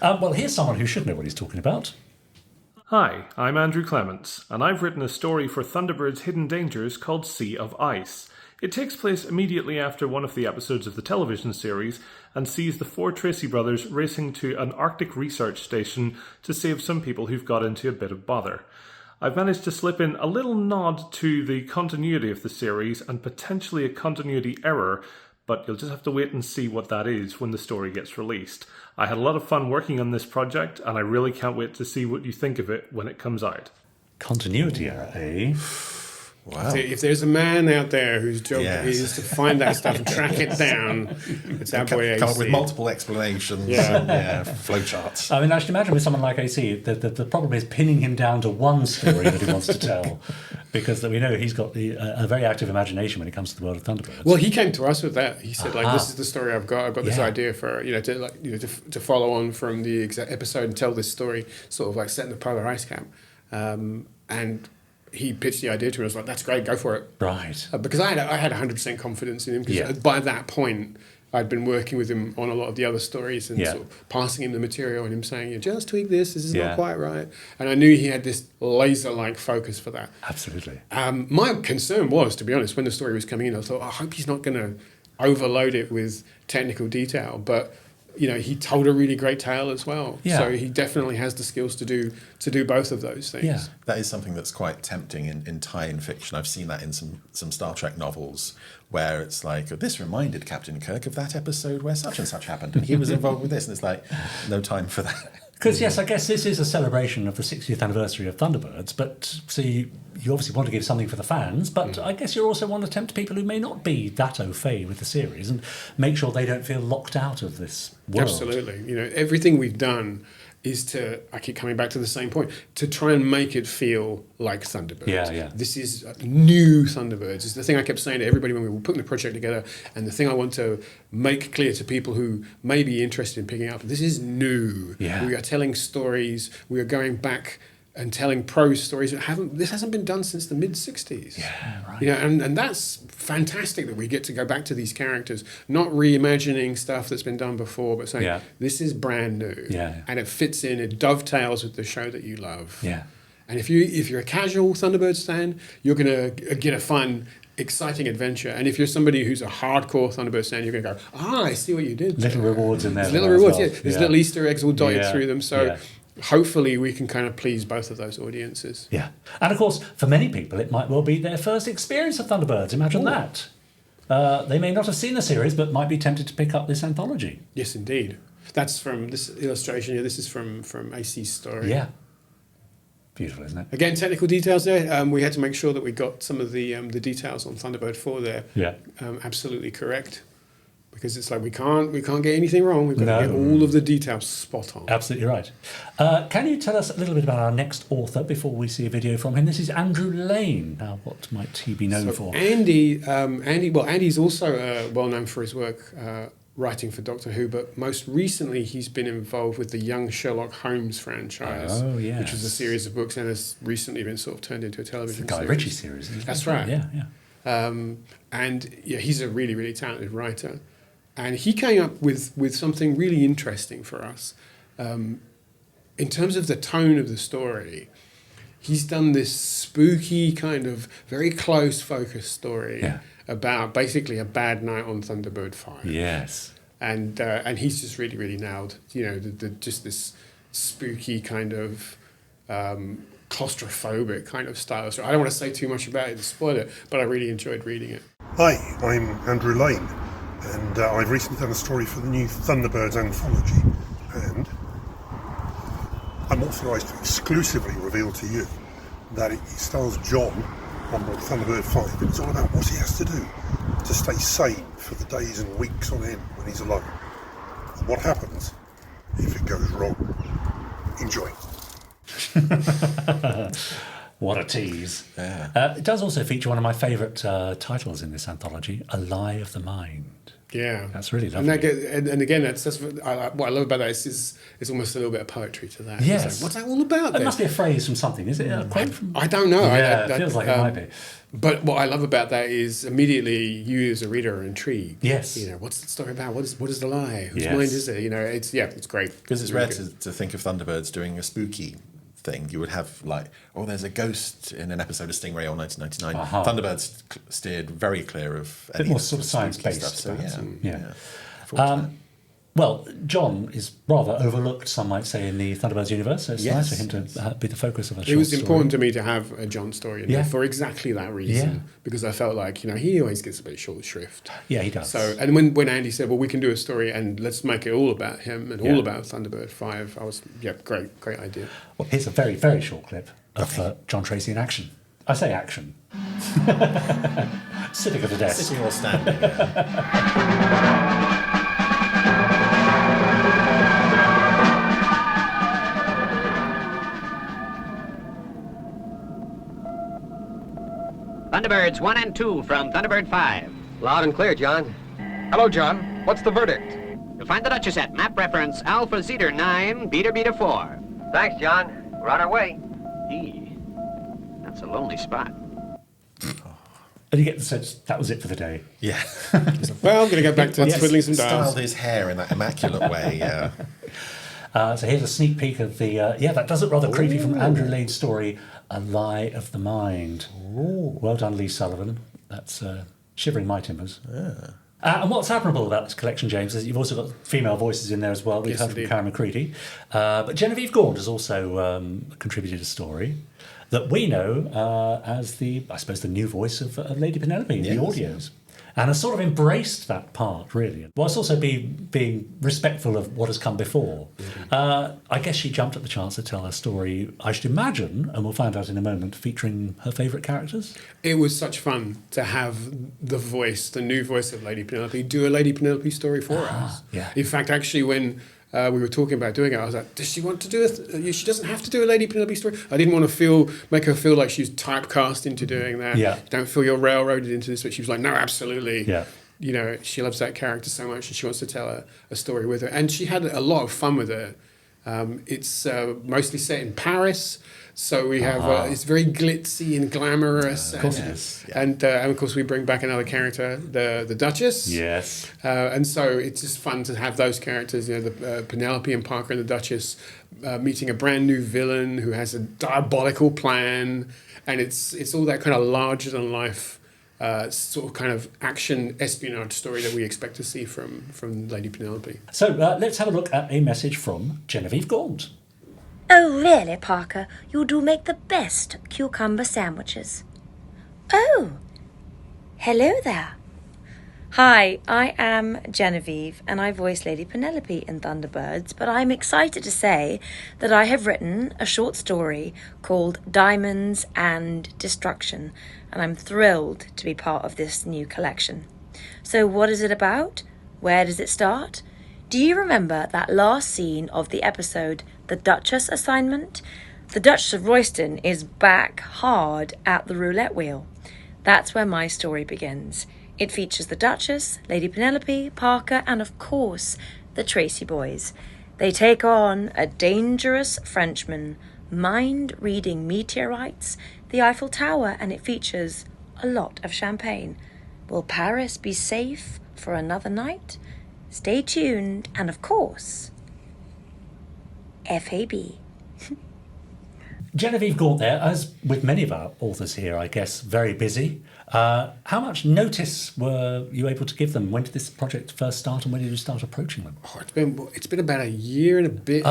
[SPEAKER 3] Well, here's someone who should know what he's talking about.
[SPEAKER 15] Hi, I'm Andrew Clements, and I've written a story for Thunderbirds Hidden Dangers called Sea of Ice. It takes place immediately after one of the episodes of the television series, and sees the 4 Tracy brothers racing to an Arctic research station to save some people who've got into a bit of bother. I've managed to slip in a little nod to the continuity of the series, and potentially a continuity error, but you'll just have to wait and see what that is when the story gets released. I had a lot of fun working on this project, and I really can't wait to see what you think of it when it comes out.
[SPEAKER 3] Continuity error, eh?
[SPEAKER 6] Wow.
[SPEAKER 1] If there's a man out there whose job is to find that stuff and track it down, it's our boy AC.
[SPEAKER 6] Come up with multiple explanations and flowcharts.
[SPEAKER 3] I mean, I should imagine with someone like AC, the problem is pinning him down to one story that he wants to tell, because we know he's got a very active imagination when it comes to the world of Thunderbirds.
[SPEAKER 1] Well, he came to us with that. He said, this is the story I've got. I've got this idea for to follow on from the exact episode and tell this story, sort of like set in the polar ice cap, and he pitched the idea to me. I was like, that's great, go for it.
[SPEAKER 3] Right.
[SPEAKER 1] Because I had 100% confidence in him, because by that point, I'd been working with him on a lot of the other stories and sort of passing him the material and him saying, just tweak this is not quite right. And I knew he had this laser-like focus for that.
[SPEAKER 3] Absolutely.
[SPEAKER 1] My concern was, to be honest, when the story was coming in, I thought, I hope he's not going to overload it with technical detail. But he told a really great tale as well.
[SPEAKER 3] Yeah.
[SPEAKER 1] So he definitely has the skills to do both of those things.
[SPEAKER 3] Yeah.
[SPEAKER 6] That is something that's quite tempting in tie-in fiction. I've seen that in some Star Trek novels, where it's like, this reminded Captain Kirk of that episode where such and such happened, and he was involved with this, and it's like, no time for that.
[SPEAKER 3] Because, yes, I guess this is a celebration of the 60th anniversary of Thunderbirds, but you obviously want to give something for the fans, but I guess you also want to tempt people who may not be that au fait with the series and make sure they don't feel locked out of this world.
[SPEAKER 1] Absolutely. Everything we've done is to, I keep coming back to the same point, to try and make it feel like Thunderbirds.
[SPEAKER 3] Yeah.
[SPEAKER 1] This is new Thunderbirds. It's the thing I kept saying to everybody when we were putting the project together, and the thing I want to make clear to people who may be interested in picking up. This is new.
[SPEAKER 3] Yeah.
[SPEAKER 1] We are telling stories. We are going back and telling prose stories that this hasn't been done since the mid-60s.
[SPEAKER 3] Yeah, right.
[SPEAKER 1] And that's fantastic that we get to go back to these characters, not reimagining stuff that's been done before, but saying, this is brand new.
[SPEAKER 3] Yeah.
[SPEAKER 1] And it fits in, it dovetails with the show that you love.
[SPEAKER 3] Yeah.
[SPEAKER 1] And if you're a casual Thunderbirds fan, you're going to get a fun, exciting adventure. And if you're somebody who's a hardcore Thunderbirds fan, you're going to go, I see what you did.
[SPEAKER 3] Little rewards in there.
[SPEAKER 1] There's little rewards,
[SPEAKER 3] well.
[SPEAKER 1] There's little Easter eggs all dotted through them. So
[SPEAKER 3] Yeah.
[SPEAKER 1] hopefully we can kind of please both of those audiences.
[SPEAKER 3] Yeah. And of course, for many people, it might well be their first experience of Thunderbirds. Imagine that. They may not have seen the series, but might be tempted to pick up this anthology.
[SPEAKER 1] Yes, indeed. That's from this illustration here. This is from AC's story.
[SPEAKER 3] Yeah. Beautiful, isn't it?
[SPEAKER 1] Again, technical details there. We had to make sure that we got some of the details on Thunderbird 4 there absolutely correct. Because it's like we can't get anything wrong. We've got to get all of the details spot on.
[SPEAKER 3] Absolutely right. Can you tell us a little bit about our next author before we see a video from him? This is Andrew Lane. Now, what might he be known for?
[SPEAKER 1] Andy's also well known for his work writing for Doctor Who, but most recently he's been involved with the Young Sherlock Holmes franchise, which was a series of books and has recently been sort of turned into a television
[SPEAKER 3] series. The Guy Ritchie series. Isn't
[SPEAKER 1] That's
[SPEAKER 3] it?
[SPEAKER 1] right.
[SPEAKER 3] Yeah.
[SPEAKER 1] And he's a really, really talented writer. And he came up with something really interesting for us. In terms of the tone of the story, he's done this spooky kind of very close focus story about basically a bad night on Thunderbird 5.
[SPEAKER 3] Yes.
[SPEAKER 1] And he's just really, really nailed, just this spooky kind of claustrophobic kind of style. So I don't want to say too much about it to spoil it, but I really enjoyed reading it.
[SPEAKER 16] Hi, I'm Andrew Lane, and I've recently done a story for the new Thunderbirds anthology, and I'm authorised to exclusively reveal to you that it stars John on board Thunderbird 5, and it's all about what he has to do to stay sane for the days and weeks on end when he's alone, and what happens if it goes wrong. Enjoy.
[SPEAKER 3] What a tease. It does also feature one of my favourite titles in this anthology, A Lie of the Mind.
[SPEAKER 1] Yeah.
[SPEAKER 3] That's really lovely.
[SPEAKER 1] And again, that's what I love about that is it's almost a little bit of poetry to that.
[SPEAKER 3] Yes.
[SPEAKER 1] It's like, what's that all about
[SPEAKER 3] It must be a phrase from something. Is it a quote from...
[SPEAKER 1] I don't know.
[SPEAKER 3] Yeah, it feels like it might be.
[SPEAKER 1] But what I love about that is immediately you as a reader are intrigued.
[SPEAKER 3] Yes.
[SPEAKER 1] What's the story about? What is the lie? Whose
[SPEAKER 6] Yes.
[SPEAKER 1] mind is it? It's great.
[SPEAKER 6] Because it's
[SPEAKER 1] really
[SPEAKER 6] rare to think of Thunderbirds doing a spooky thing. You would have there's a ghost in an episode of Stingray on 1999. Thunderbirds steered very clear of
[SPEAKER 3] a bit more sort of science-based
[SPEAKER 6] stuff. So
[SPEAKER 3] yeah. Well, John is rather overlooked, some might say, in the Thunderbirds universe, so it's nice for him to be the focus of a short
[SPEAKER 1] It was
[SPEAKER 3] story.
[SPEAKER 1] important to me to have a John story in there for exactly that reason, because I felt like, he always gets a bit short shrift.
[SPEAKER 3] Yeah, he does.
[SPEAKER 1] So, and when Andy said, well, we can do a story and let's make it all about him and all about Thunderbird 5, I was, great idea.
[SPEAKER 3] Well, here's a very, very short clip of John Tracy in action. I say action. Sitting at the desk.
[SPEAKER 6] Sitting or standing,
[SPEAKER 14] Thunderbirds 1 and 2 from Thunderbird 5.
[SPEAKER 17] Loud and clear, John. Hello, John. What's the verdict?
[SPEAKER 14] You'll find the Duchess at map reference Alpha Zeta 9, Beta 4.
[SPEAKER 17] Thanks, John. We're on our way.
[SPEAKER 14] That's a lonely spot.
[SPEAKER 3] And you get the sense that was it for the day.
[SPEAKER 6] Yeah.
[SPEAKER 1] Well, I'm going to go back to twiddling some dials.
[SPEAKER 6] Styled his hair in that immaculate way, yeah.
[SPEAKER 3] So here's a sneak peek of the... that does look rather creepy from Andrew Lane's story, A Lie of the Mind. Well done, Lee Sullivan. That's shivering my timbers. And what's admirable about this collection, James, is you've also got female voices in there as well. We've heard from Karen McCreedy. But Genevieve Gaunt has also contributed a story that we know as the new voice of Lady Penelope in the audios. And has sort of embraced that part, really, whilst also being respectful of what has come before. I guess she jumped at the chance to tell her story, I should imagine, and we'll find out in a moment, featuring her favourite characters.
[SPEAKER 1] It was such fun to have the new voice of Lady Penelope, do a Lady Penelope story for us.
[SPEAKER 3] Yeah.
[SPEAKER 1] In fact, actually, when we were talking about doing it, I was like, does she want to do it? She doesn't have to do a Lady Penelope story. I didn't want to make her feel like she's typecast into doing that.
[SPEAKER 3] Yeah.
[SPEAKER 1] Don't feel you're railroaded into this. But she was like, no, absolutely.
[SPEAKER 3] Yeah.
[SPEAKER 1] She loves that character so much and she wants to tell a story with her. And she had a lot of fun with it. It's mostly set in Paris. So we have it's very glitzy and glamorous.
[SPEAKER 3] Of course it is.
[SPEAKER 1] And of course we bring back another character, the Duchess.
[SPEAKER 3] Yes.
[SPEAKER 1] And so it's just fun to have those characters, the Penelope and Parker and the Duchess meeting a brand new villain who has a diabolical plan. And it's all that kind of larger than life sort of kind of action espionage story that we expect to see from Lady Penelope.
[SPEAKER 3] So let's have a look at a message from Genevieve Gaunt.
[SPEAKER 5] Oh, really, Parker? You do make the best cucumber sandwiches. Oh, hello there. Hi, I am Genevieve, and I voice Lady Penelope in Thunderbirds, but I'm excited to say that I have written a short story called Diamonds and Destruction, and I'm thrilled to be part of this new collection. So what is it about? Where does it start? Do you remember that last scene of the episode, The Duchess Assignment? The Duchess of Royston is back hard at the roulette wheel. That's where my story begins. It features the Duchess, Lady Penelope, Parker, and of course, the Tracy boys. They take on a dangerous Frenchman, mind-reading meteorites, the Eiffel Tower, and it features a lot of champagne. Will Paris be safe for another night? Stay tuned, and of course, FAB.
[SPEAKER 3] Genevieve Gaunt there, as with many of our authors here, I guess, very busy. How much notice were you able to give them? When did this project first start, and when did you start approaching them?
[SPEAKER 1] Oh, it's been about a year and a bit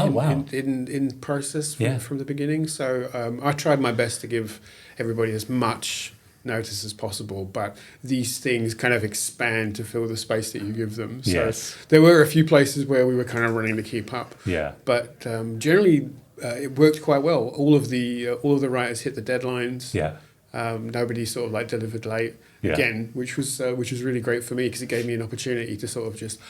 [SPEAKER 1] in process from the beginning. So I tried my best to give everybody as much notice as possible, but these things kind of expand to fill the space that you give them. So there were a few places where we were kind of running to keep up.
[SPEAKER 3] Yeah.
[SPEAKER 1] But generally, it worked quite well. All of the writers hit the deadlines.
[SPEAKER 3] Yeah.
[SPEAKER 1] Nobody sort of like delivered late again, which was really great for me because it gave me an opportunity to sort of just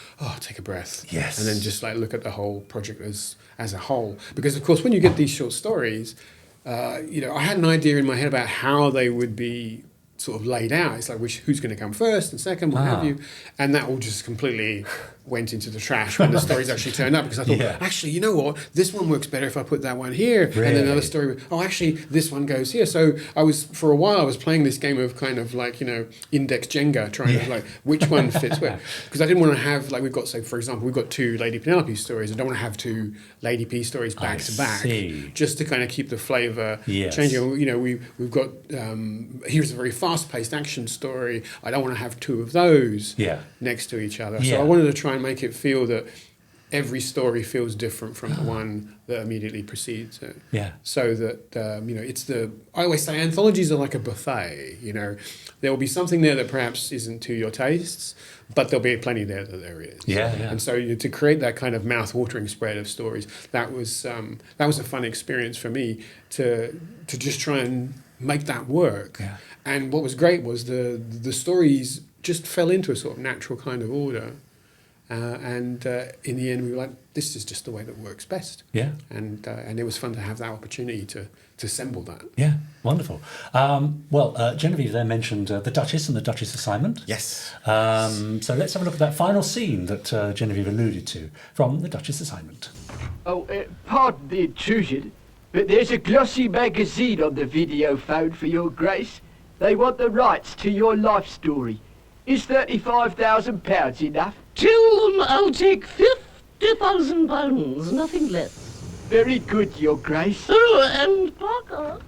[SPEAKER 1] take a breath, and then just like look at the whole project as a whole. Because of course, when you get these short stories, I had an idea in my head about how they would be sort of laid out. It's like who's going to come first and second, what have you, and that all just completely went into the trash when the stories actually turned up, because I thought, actually, you know what, this one works better if I put that one here, and then another story, actually, this one goes here. So for a while I was playing this game of kind of like, index Jenga, trying to like, which one fits where, because I didn't want to have, like, for example, we've got 2 Lady Penelope stories. I don't want to have 2 Lady P stories back to back, just to kind of keep the flavour changing. We've got, here's a very fast-paced action story. I don't want to have 2 of those next to each other. So I wanted to try and make it feel that every story feels different from the one that immediately precedes it.
[SPEAKER 3] Yeah.
[SPEAKER 1] So that, I always say anthologies are like a buffet, There will be something there that perhaps isn't to your tastes, but there'll be plenty there that there is.
[SPEAKER 3] Yeah.
[SPEAKER 1] And so to create that kind of mouth-watering spread of stories, that was a fun experience for me to just try and make that work.
[SPEAKER 3] Yeah.
[SPEAKER 1] And what was great was the stories just fell into a sort of natural kind of order. And in the end, we were like, this is just the way that works best.
[SPEAKER 3] Yeah.
[SPEAKER 1] And it was fun to have that opportunity to assemble that.
[SPEAKER 3] Yeah, wonderful. Genevieve there mentioned the Duchess and the Duchess assignment.
[SPEAKER 6] Yes.
[SPEAKER 3] So let's have a look at that final scene that Genevieve alluded to from the Duchess assignment.
[SPEAKER 18] Pardon the intrusion, but there's a glossy magazine on the video phone for your grace. They want the rights to your life story. Is £35,000 enough?
[SPEAKER 19] Tell them I'll take £50,000, nothing less.
[SPEAKER 18] Very good, your grace.
[SPEAKER 19] Oh, and Parker,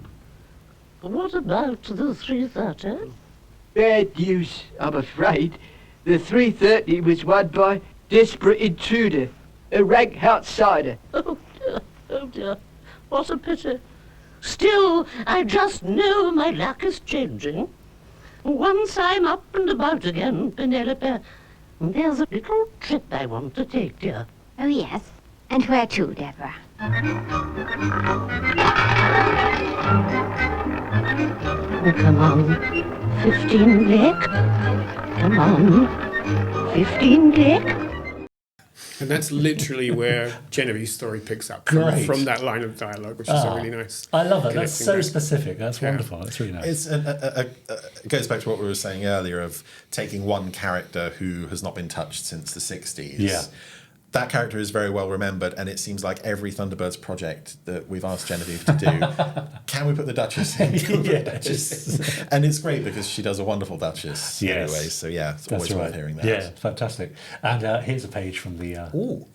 [SPEAKER 19] what about the 330?
[SPEAKER 18] Bad news, I'm afraid. The 330 was won by Desperate Intruder, a rank outsider.
[SPEAKER 19] Oh dear, what a pity. Still, I just know my luck is changing. Once I'm up and about again, Penelope, there's a little trip I want to take, dear.
[SPEAKER 12] Oh, yes. And where to, Deborah?
[SPEAKER 19] Oh, come on. 15 Lake. Come on. 15 Lake.
[SPEAKER 1] And that's literally where Genevieve's story picks up from that line of dialogue, which is a really nice.
[SPEAKER 3] I love it. That's so specific. That's wonderful. That's really nice.
[SPEAKER 6] It goes back to what we were saying earlier of taking one character who has not been touched since the 60s.
[SPEAKER 3] Yeah.
[SPEAKER 6] That character is very well remembered, and it seems like every Thunderbirds project that we've asked Genevieve to do, can we put the Duchess in? Duchess? And it's great because she does a wonderful Duchess anyway. So it's always worth hearing that.
[SPEAKER 3] Yeah, fantastic. And here's a page from the.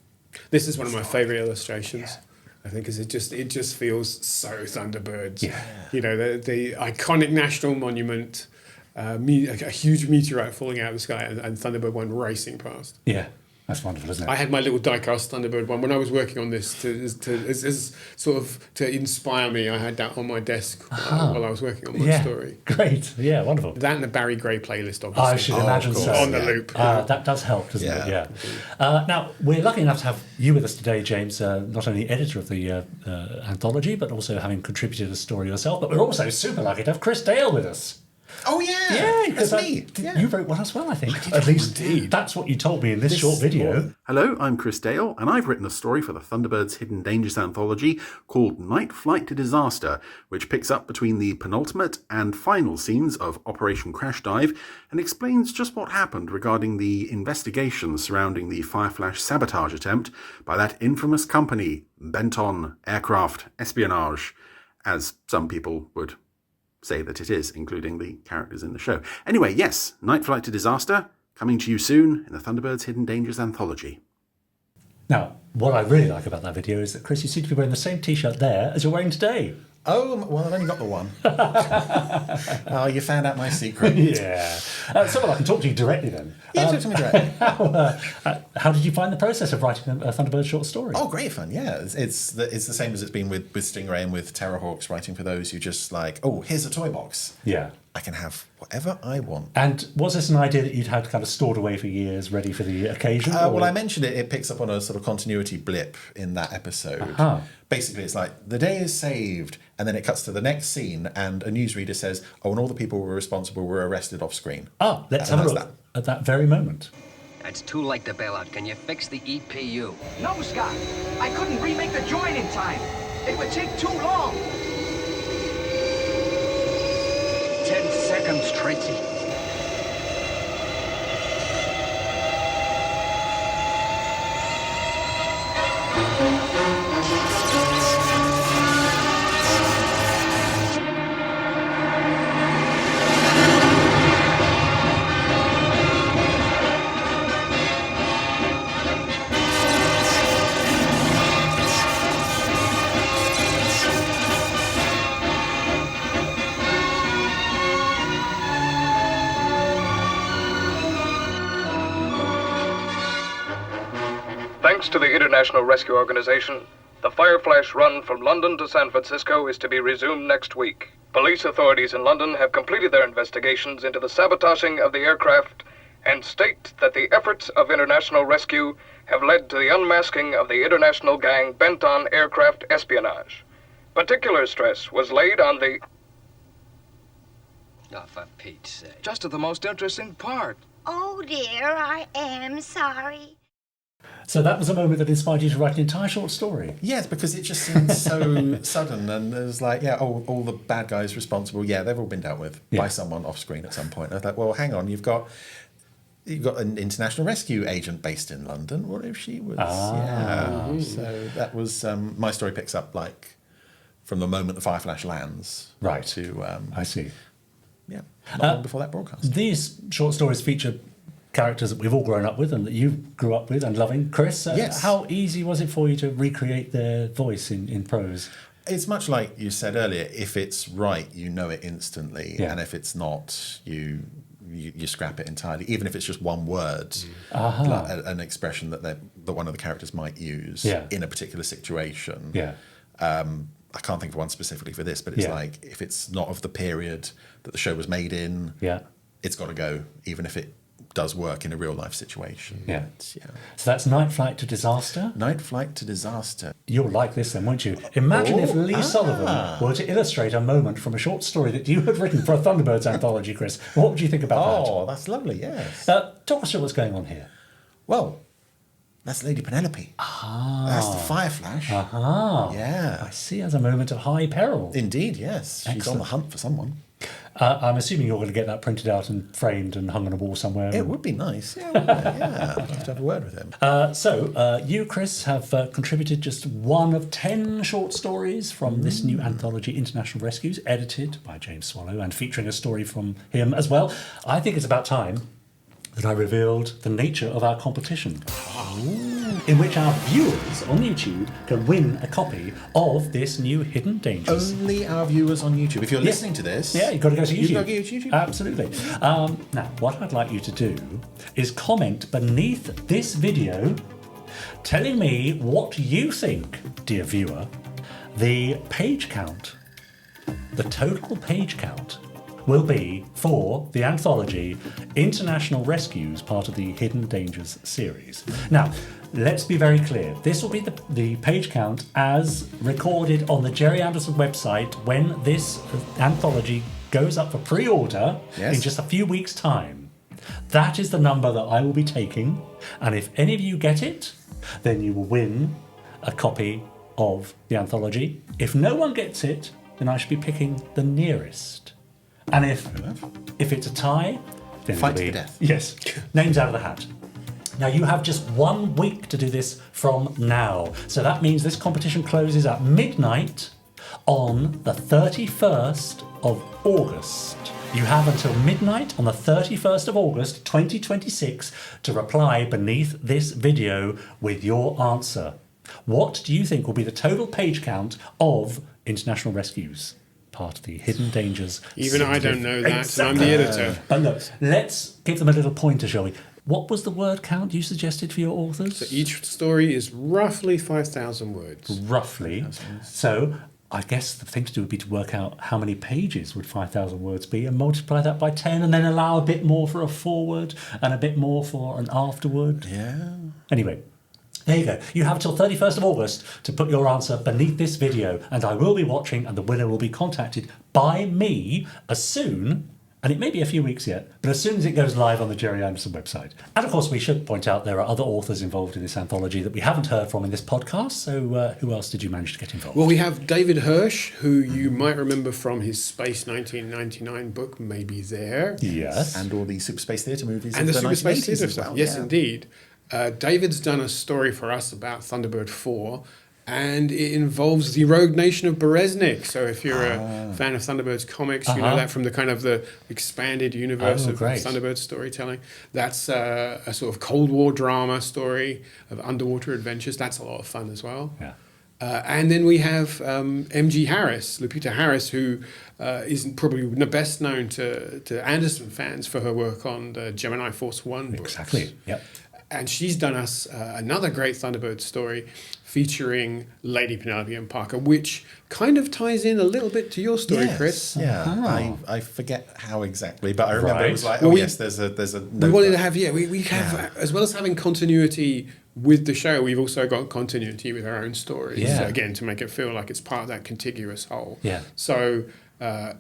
[SPEAKER 1] This is one of my favourite illustrations. I think because it just feels so Thunderbirds.
[SPEAKER 3] Yeah.
[SPEAKER 1] The iconic national monument, a huge meteorite falling out of the sky, and Thunderbird 1 racing past.
[SPEAKER 3] Yeah. That's wonderful, isn't it?
[SPEAKER 1] I had my little die-cast Thunderbird one when I was working on this to inspire me. I had that on my desk while I was working on my story.
[SPEAKER 3] Great, yeah, wonderful.
[SPEAKER 1] That and the Barry Gray playlist, obviously.
[SPEAKER 3] I should imagine so.
[SPEAKER 1] On the loop.
[SPEAKER 3] That does help, doesn't it? Yeah. Now, we're lucky enough to have you with us today, James, not only editor of the anthology, but also having contributed a story yourself, but we're also super lucky to have Chris Dale with us.
[SPEAKER 6] Oh, yeah.
[SPEAKER 3] Yeah, because
[SPEAKER 6] that's me.
[SPEAKER 3] You wrote one as well, I think. At least that's what you told me in this short video.
[SPEAKER 6] Hello, I'm Chris Dale, and I've written a story for the Thunderbirds Hidden Dangers anthology called Night Flight to Disaster, which picks up between the penultimate and final scenes of Operation Crash Dive and explains just what happened regarding the investigation surrounding the Fireflash sabotage attempt by that infamous company, Benton Aircraft Espionage, as some people would say that it is, including the characters in the show. Anyway, yes, Night Flight to Disaster, coming to you soon in the Thunderbirds Hidden Dangers anthology.
[SPEAKER 3] Now, what I really like about that video is that, Chris, you seem to be wearing the same T-shirt there as you're wearing today.
[SPEAKER 6] Oh, well, I've only got the one. Oh, you found out my secret.
[SPEAKER 3] Yeah. So, well, I can talk to you directly then.
[SPEAKER 6] Yeah, talk to me directly.
[SPEAKER 3] How did you find the process of writing a Thunderbird short story?
[SPEAKER 6] Oh, great fun, yeah. It's the same as it's been with Stingray and with Terrorhawks, writing for those who just like, oh, here's a toy box.
[SPEAKER 3] Yeah.
[SPEAKER 6] I can have whatever I want.
[SPEAKER 3] And was this an idea that you'd had kind of stored away for years, ready for the occasion?
[SPEAKER 6] Well, I mentioned it picks up on a sort of continuity blip in that episode.
[SPEAKER 3] Uh-huh.
[SPEAKER 6] Basically, it's like, the day is saved, and then it cuts to the next scene, and a newsreader says, oh, and all the people who were responsible were arrested off screen.
[SPEAKER 3] Ah, let's have a look at that very moment.
[SPEAKER 14] It's too late to bail out. Can you fix the EPU?
[SPEAKER 17] No, Scott. I couldn't remake the join in time. It would take too long.
[SPEAKER 14] 10 seconds, Tracy.
[SPEAKER 20] Thanks to the International Rescue Organization, the Fireflash run from London to San Francisco is to be resumed next week. Police authorities in London have completed their investigations into the sabotaging of the aircraft and state that the efforts of international rescue have led to the unmasking of the international gang bent on aircraft espionage. Particular stress was laid on the...
[SPEAKER 14] Oh, for Pete's sake. Just to the most interesting part.
[SPEAKER 12] Oh dear, I am sorry.
[SPEAKER 3] So that was a moment that inspired you to write an entire short story?
[SPEAKER 6] Yes, because it just seemed so sudden, and it was like, yeah, all the bad guys responsible, yeah, they've all been dealt with by someone off screen at some point. I was like, well, hang on, you've got an international rescue agent based in London. What if she was? Yeah. So that was my story picks up like from the moment the Fireflash lands,
[SPEAKER 3] right?
[SPEAKER 6] To
[SPEAKER 3] I see.
[SPEAKER 6] Yeah, not long before that broadcast.
[SPEAKER 3] These short stories feature characters that we've all grown up with and that you grew up with and loving. Chris,
[SPEAKER 6] yes.
[SPEAKER 3] How easy was it for you to recreate their voice in prose?
[SPEAKER 6] It's much like you said earlier. If it's right, you know it instantly, and if it's not, you scrap it entirely. Even if it's just one word, like an expression that one of the characters might use in a particular situation.
[SPEAKER 3] Yeah.
[SPEAKER 6] I can't think of one specifically for this, but it's like if it's not of the period that the show was made in, it's got to go, even if it does work in a real life situation.
[SPEAKER 3] Yeah. So that's Night Flight to Disaster?
[SPEAKER 6] Night Flight to Disaster.
[SPEAKER 3] You'll like this then, won't you? Imagine if Lee Sullivan were to illustrate a moment from a short story that you had written for a Thunderbirds anthology, Chris. What would you think about that?
[SPEAKER 6] Oh, that's lovely, yes.
[SPEAKER 3] Talk us through what's going on here.
[SPEAKER 6] Well, that's Lady Penelope. That's the Fireflash. Yeah.
[SPEAKER 3] I see, as a moment of high peril.
[SPEAKER 6] Indeed, yes. She's
[SPEAKER 3] Excellent.
[SPEAKER 6] on the hunt for someone.
[SPEAKER 3] I'm assuming you're going to get that printed out and framed and hung on a wall somewhere.
[SPEAKER 6] It would be nice. Yeah, I'd have to have a word with him.
[SPEAKER 3] So you, Chris, have contributed just one of 10 short stories from this new anthology, International Rescues, edited by James Swallow and featuring a story from him as well. I think it's about time that I revealed the nature of our competition, in which our viewers on YouTube can win a copy of this new Hidden Dangers.
[SPEAKER 6] Only our viewers on YouTube. If you're listening to this...
[SPEAKER 3] Yeah, you've got to go to YouTube.
[SPEAKER 6] You've got to go to YouTube.
[SPEAKER 3] Absolutely. Now, what I'd like you to do is comment beneath this video telling me what you think, dear viewer, the page count, the total page count, will be for the anthology International Rescues, part of the Hidden Dangers series. Now, let's be very clear. This will be the page count as recorded on the Gerry Anderson website when this anthology goes up for pre-order in just a few weeks' time. That is the number that I will be taking, and if any of you get it, then you will win a copy of the anthology. If no one gets it, then I should be picking the nearest. And if it's a tie, then
[SPEAKER 6] Fight
[SPEAKER 3] it'll
[SPEAKER 6] to
[SPEAKER 3] be,
[SPEAKER 6] the death.
[SPEAKER 3] Yes, names out of the hat. Now, you have just 1 week to do this from now. So that means this competition closes at midnight on the 31st of August. You have until midnight on the 31st of August 2026 to reply beneath this video with your answer. What do you think will be the total page count of International Rescues? Part of the Hidden Dangers.
[SPEAKER 1] Even I don't know that, and I'm the editor.
[SPEAKER 3] But look, let's give them a little pointer, shall we? What was the word count you suggested for your authors?
[SPEAKER 1] So each story is roughly 5,000 words.
[SPEAKER 3] Roughly. So I guess the thing to do would be to work out how many pages would 5,000 words be and multiply that by 10 and then allow a bit more for a foreword and a bit more for an afterword.
[SPEAKER 6] Yeah.
[SPEAKER 3] Anyway, there you go. You have till 31st of August to put your answer beneath this video, and I will be watching, and the winner will be contacted by me as soon, and it may be a few weeks yet, but as soon as it goes live on the Gerry Anderson website. And of course, we should point out there are other authors involved in this anthology that we haven't heard from in this podcast, so who else did you manage to get involved?
[SPEAKER 1] Well, we have David Hirsch, who you might remember from his Space 1999 book, Maybe There.
[SPEAKER 3] Yes.
[SPEAKER 6] And all the Super Space Theatre movies
[SPEAKER 1] And
[SPEAKER 6] of
[SPEAKER 1] the
[SPEAKER 6] the
[SPEAKER 1] Super Space
[SPEAKER 6] 1980s
[SPEAKER 1] Theatre
[SPEAKER 6] as
[SPEAKER 1] stuff.
[SPEAKER 6] well.
[SPEAKER 1] Yes,
[SPEAKER 6] yeah.
[SPEAKER 1] indeed. David's done a story for us about Thunderbird 4, and it involves the rogue nation of Bereznik. So if you're a fan of Thunderbirds comics, you know that from the kind of the expanded universe of Thunderbird storytelling. That's a sort of Cold War drama story of underwater adventures. That's a lot of fun as well.
[SPEAKER 3] Yeah.
[SPEAKER 1] And then we have M.G. Harris, Lupita Harris, who is probably best known to Anderson fans for her work on the Gemini Force One books.
[SPEAKER 3] Exactly, yep.
[SPEAKER 1] And she's done us another great Thunderbird story featuring Lady Penelope and Parker, which kind of ties in a little bit to your story, Chris.
[SPEAKER 6] Yeah, I forget how exactly, but I remember it was like, there's a.
[SPEAKER 1] We wanted to have, we have, as well as having continuity with the show, we've also got continuity with our own stories.
[SPEAKER 3] Yeah.
[SPEAKER 1] Again, to make it feel like it's part of that contiguous whole.
[SPEAKER 3] Yeah.
[SPEAKER 1] So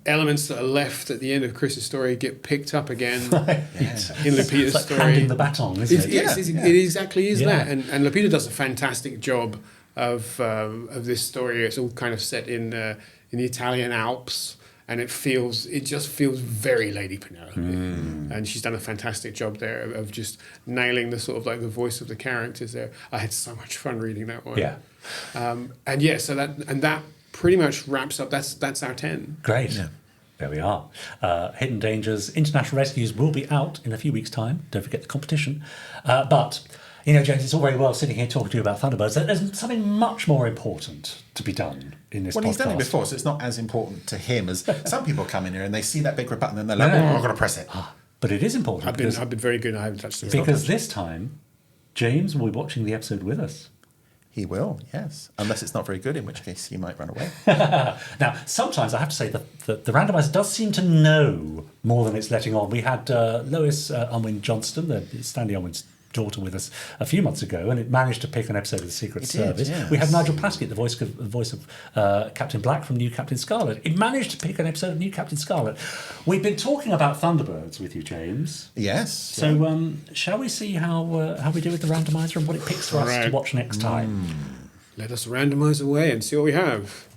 [SPEAKER 1] elements that are left at the end of Chris's story get picked up again in Lupita's
[SPEAKER 3] it's like
[SPEAKER 1] story.
[SPEAKER 3] handing the baton, isn't it?
[SPEAKER 1] Yes, it exactly is that. And Lupita does a fantastic job of this story. It's all kind of set in the Italian Alps, and it just feels very Lady Penelope. And she's done a fantastic job there of just nailing the sort of like the voice of the characters there. I had so much fun reading that one.
[SPEAKER 3] Yeah.
[SPEAKER 1] So that pretty much wraps up. That's our 10.
[SPEAKER 3] Great. Yeah. There we are. Hidden Dangers, International Rescues will be out in a few weeks' time. Don't forget the competition. But, James, it's all very well sitting here talking to you about Thunderbirds. There's something much more important to be done in this podcast.
[SPEAKER 6] Well, he's done it before, so it's not as important to him as some people come in here and they see that big red button and they're like, I'm going to press it.
[SPEAKER 3] But it is important.
[SPEAKER 1] I've been very good. I haven't touched it.
[SPEAKER 3] Because this time, James will be watching the episode with us.
[SPEAKER 6] He will, yes. Unless it's not very good, in which case he might run away.
[SPEAKER 3] Now, sometimes I have to say that the randomizer does seem to know more than it's letting on. We had Lois Unwin Johnston, Stanley Unwin's daughter, with us a few months ago, and it managed to pick an episode of the Secret Service.
[SPEAKER 6] Yes.
[SPEAKER 3] We had Nigel Plaskett, the voice of Captain Black from New Captain Scarlet. It managed to pick an episode of New Captain Scarlet. We've been talking about Thunderbirds with you, James.
[SPEAKER 6] Yes.
[SPEAKER 3] So shall we see how we do with the randomizer and what it picks for us to watch next time?
[SPEAKER 1] Let us randomise away and see what we have.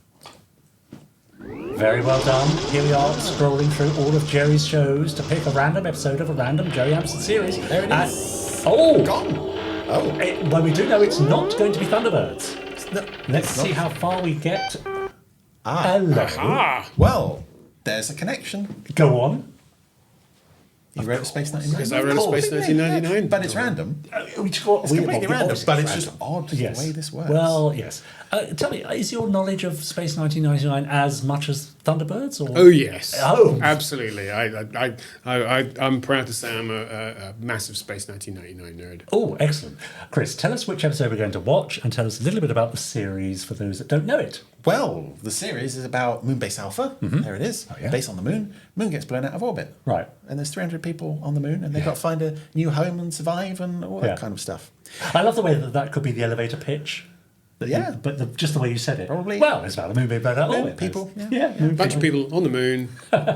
[SPEAKER 3] Very well done. Here we are, scrolling through all of Gerry's shows to pick a random episode of a random Gerry Anderson series.
[SPEAKER 6] There it is.
[SPEAKER 3] Gone. Well, we do know it's not going to be Thunderbirds. Let's see how far we get. Hello.
[SPEAKER 6] Well, there's a connection.
[SPEAKER 3] Go on.
[SPEAKER 6] You wrote Space 1999?
[SPEAKER 1] Because I wrote Space 1999.
[SPEAKER 6] But it's random.
[SPEAKER 3] It's
[SPEAKER 6] completely random, but it's just odd the way this works.
[SPEAKER 3] Well, yes. Tell me, is your knowledge of Space 1999 as much as Thunderbirds? Or?
[SPEAKER 1] Oh, yes.
[SPEAKER 3] Oh.
[SPEAKER 1] Absolutely. I'm proud to say I'm a massive Space 1999 nerd.
[SPEAKER 3] Oh, excellent. Chris, tell us which episode we're going to watch and tell us a little bit about the series for those that don't know it.
[SPEAKER 6] Well, the series is about Moonbase Alpha.
[SPEAKER 3] Mm-hmm.
[SPEAKER 6] There it is. Base on the moon. Moon gets blown out of orbit.
[SPEAKER 3] Right.
[SPEAKER 6] And there's 300 people on the moon, and they've got to find a new home and survive and all that kind of stuff.
[SPEAKER 3] I love the way that could be the elevator pitch.
[SPEAKER 6] Yeah.
[SPEAKER 3] But just the way you said it.
[SPEAKER 6] Probably.
[SPEAKER 3] Well, it's about the moon being blown up.
[SPEAKER 6] Moon people.
[SPEAKER 3] Yeah.
[SPEAKER 6] Yeah.
[SPEAKER 1] Bunch of people on the moon,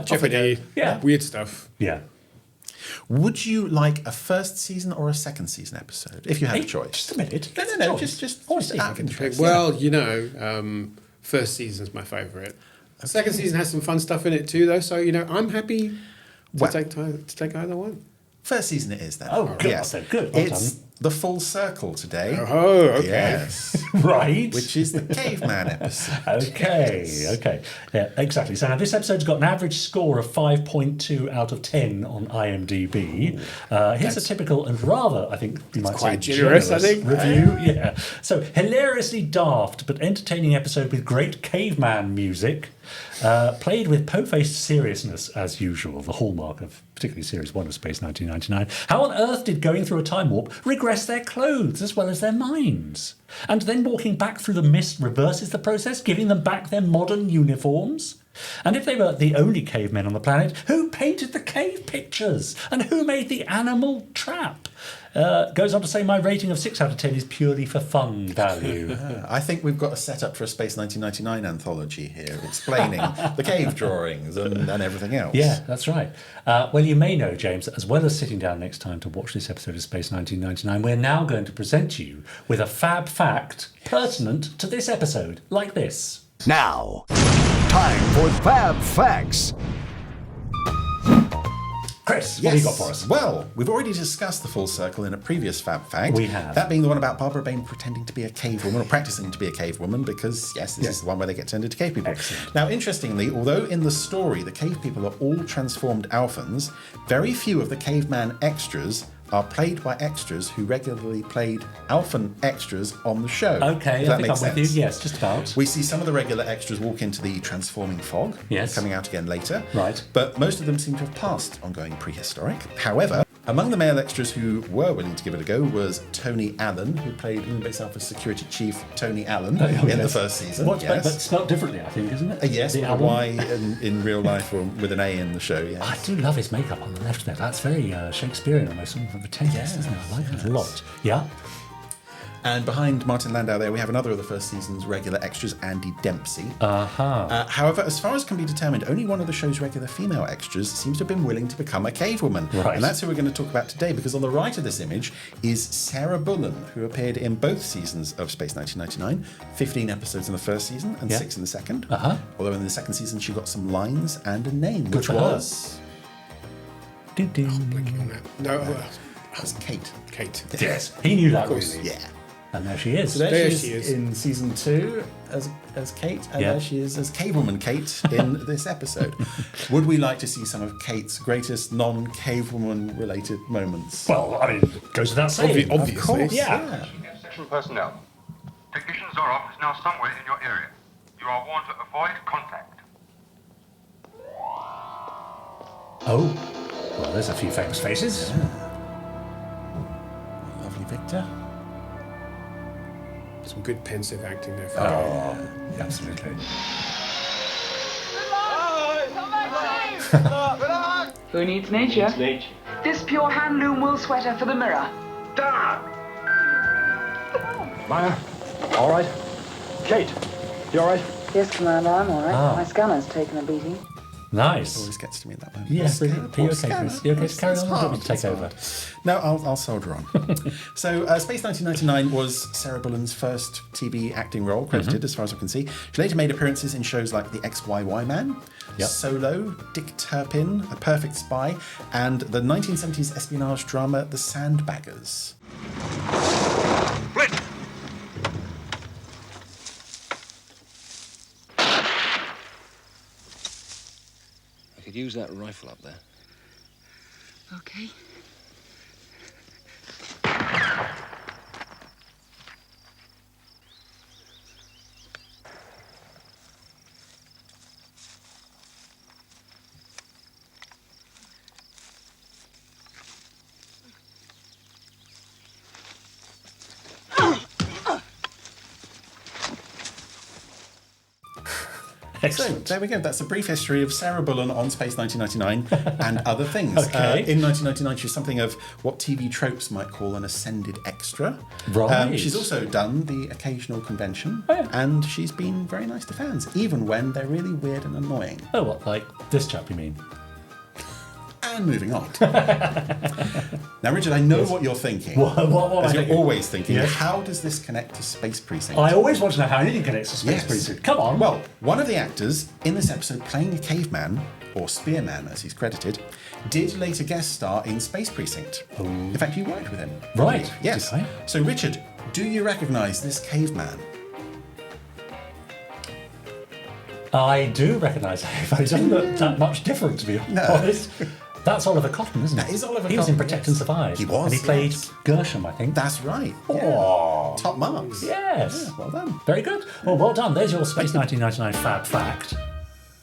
[SPEAKER 1] Jeopardy, weird stuff.
[SPEAKER 3] Yeah.
[SPEAKER 6] Would you like a first season or a second season episode, if you had a choice?
[SPEAKER 3] Just a minute.
[SPEAKER 6] No, just out of interest.
[SPEAKER 1] Well, first season's my favourite. The second season has some fun stuff in it too, though. So I'm happy to take either one.
[SPEAKER 6] First season it is then.
[SPEAKER 3] Oh, good.
[SPEAKER 6] Yes.
[SPEAKER 3] Good. Well
[SPEAKER 6] It's
[SPEAKER 3] done.
[SPEAKER 6] the full circle today.
[SPEAKER 1] Oh, okay.
[SPEAKER 6] Yes.
[SPEAKER 3] Right.
[SPEAKER 6] Which is the caveman episode.
[SPEAKER 3] Okay. Yeah, exactly. So now this episode's got an average score of 5.2 out of 10 on IMDb. Here's a typical and rather, I think you might
[SPEAKER 1] quite
[SPEAKER 3] say,
[SPEAKER 1] generous, I think.
[SPEAKER 3] review. Yeah. So hilariously daft but entertaining episode with great caveman music. Played with po-faced seriousness as usual, the hallmark of particularly Series 1 of Space 1999. How on earth did going through a time warp regress their clothes as well as their minds? And then walking back through the mist reverses the process, giving them back their modern uniforms? And if they were the only cavemen on the planet, who painted the cave pictures? And who made the animal trap? Goes on to say my rating of 6 out of 10 is purely for fun value.
[SPEAKER 6] I think we've got a setup for a Space 1999 anthology here, explaining the cave drawings and everything else.
[SPEAKER 3] Yeah, that's right. Well, you may know, James, that as well as sitting down next time to watch this episode of Space 1999, we're now going to present you with a fab fact pertinent to this episode, like this.
[SPEAKER 21] Now, time for Fab Facts.
[SPEAKER 3] Chris, what have you got for us?
[SPEAKER 6] Well, we've already discussed the full circle in a previous Fab Fact.
[SPEAKER 3] We have.
[SPEAKER 6] That being the one about Barbara Bain pretending to be a cave woman, or practicing to be a cave woman, because, yes, this is the one where they get turned into cave people.
[SPEAKER 3] Excellent.
[SPEAKER 6] Now, interestingly, although in the story the cave people are all transformed Alphans, very few of the caveman extras are played by extras who regularly played Alphan extras on the show.
[SPEAKER 3] Okay, I think I'm with you. Yes, just about.
[SPEAKER 6] We see some of the regular extras walk into the transforming fog, coming out again later.
[SPEAKER 3] Right.
[SPEAKER 6] But most of them seem to have passed on going prehistoric. However, among the male extras who were willing to give it a go was Tony Allen, who played Moon Base Alpha Security Chief Tony Allen in the first season.
[SPEAKER 3] But spelled differently, I think, isn't it?
[SPEAKER 6] Yes,
[SPEAKER 3] The
[SPEAKER 6] with a
[SPEAKER 3] Allen.
[SPEAKER 6] Y in real life, or with an A in the show, yes.
[SPEAKER 3] I do love his makeup on the left there. That's very Shakespearean, almost from the tennis, isn't it? I like it a lot. Yeah.
[SPEAKER 6] And behind Martin Landau there, we have another of the first season's regular extras, Andy Dempsey. However, as far as can be determined, only one of the show's regular female extras seems to have been willing to become a cave woman.
[SPEAKER 3] Right.
[SPEAKER 6] And that's who we're going to talk about today, because on the right of this image is Sarah Bullen, who appeared in both seasons of Space 1999, 15 episodes in the first season and 6 in the second. Although in the second season she got some lines and a name, which was...
[SPEAKER 1] Blinking on that. No,
[SPEAKER 6] that was Kate.
[SPEAKER 1] Kate.
[SPEAKER 3] Yes, he knew that,
[SPEAKER 6] Of course,
[SPEAKER 3] really.
[SPEAKER 6] yeah.
[SPEAKER 3] And there she is.
[SPEAKER 6] So there she is in season 2 as Kate, and there she is as Cavewoman Kate in this episode. Would we like to see some of Kate's greatest non-Cavewoman related moments?
[SPEAKER 3] Well, I mean, goes without saying.
[SPEAKER 6] Obviously.
[SPEAKER 3] Of course, yeah.
[SPEAKER 22] Section personnel. Technician Zorov is now somewhere in your area. You are warned to avoid contact.
[SPEAKER 3] Oh, well, there's a few famous faces.
[SPEAKER 6] Lovely Victor.
[SPEAKER 1] Some good pensive acting there.
[SPEAKER 3] Absolutely.
[SPEAKER 23] Who needs nature? This pure hand loom wool sweater for the mirror.
[SPEAKER 22] Maya, all right? Kate, you all right?
[SPEAKER 23] Yes, Commander, I'm all right.
[SPEAKER 3] Ah.
[SPEAKER 23] My scanner's taken a beating.
[SPEAKER 3] Nice.
[SPEAKER 6] Always gets to me at that moment.
[SPEAKER 3] Yes,
[SPEAKER 6] Poor
[SPEAKER 3] brilliant.
[SPEAKER 6] Scanner,
[SPEAKER 3] Are you okay, Chris? You okay to carry on? Or do you want me to take over?
[SPEAKER 6] No, I'll soldier on. So, Space 1999 was Sarah Bullen's first TV acting role, credited as far as I can see. She later made appearances in shows like The XYY Man, Solo, Dick Turpin, A Perfect Spy, and the 1970s espionage drama The Sandbaggers.
[SPEAKER 24] I could use that rifle up there.
[SPEAKER 23] Okay.
[SPEAKER 6] Excellent. So there we go. That's a brief history of Sarah Bullen on Space 1999 and other things.
[SPEAKER 3] Okay.
[SPEAKER 6] In 1999, she was something of what TV tropes might call an ascended extra.
[SPEAKER 3] Right.
[SPEAKER 6] She's also done the occasional convention, and she's been very nice to fans, even when they're really weird and annoying.
[SPEAKER 3] Oh, what, like this chap, you mean?
[SPEAKER 6] And moving on. Now, Richard, I know what you're thinking.
[SPEAKER 3] What
[SPEAKER 6] as you're
[SPEAKER 3] thinking?
[SPEAKER 6] always thinking,
[SPEAKER 3] Yes.
[SPEAKER 6] how does this connect to Space Precinct?
[SPEAKER 3] I always want to know how anything connects to Space Precinct. Come on.
[SPEAKER 6] Well, one of the actors in this episode playing a caveman, or spearman as he's credited, did later guest star in Space Precinct. In fact, you worked with him.
[SPEAKER 3] Right.
[SPEAKER 6] Yes.
[SPEAKER 3] Okay.
[SPEAKER 6] So, Richard, do you recognise this caveman?
[SPEAKER 3] I do recognise him, but he doesn't look that much different, to be honest. That's Oliver Cotton, isn't it?
[SPEAKER 6] That is Oliver
[SPEAKER 3] He was in
[SPEAKER 6] Cotton,
[SPEAKER 3] Protect
[SPEAKER 6] yes.
[SPEAKER 3] and Survive.
[SPEAKER 6] He was,
[SPEAKER 3] And he played
[SPEAKER 6] yes.
[SPEAKER 3] Gershom, I think.
[SPEAKER 6] That's right.
[SPEAKER 3] Oh.
[SPEAKER 6] Top marks.
[SPEAKER 3] Yes.
[SPEAKER 6] Yeah, well done.
[SPEAKER 3] Very good. Well done. There's your Space 1999 Fab Fact.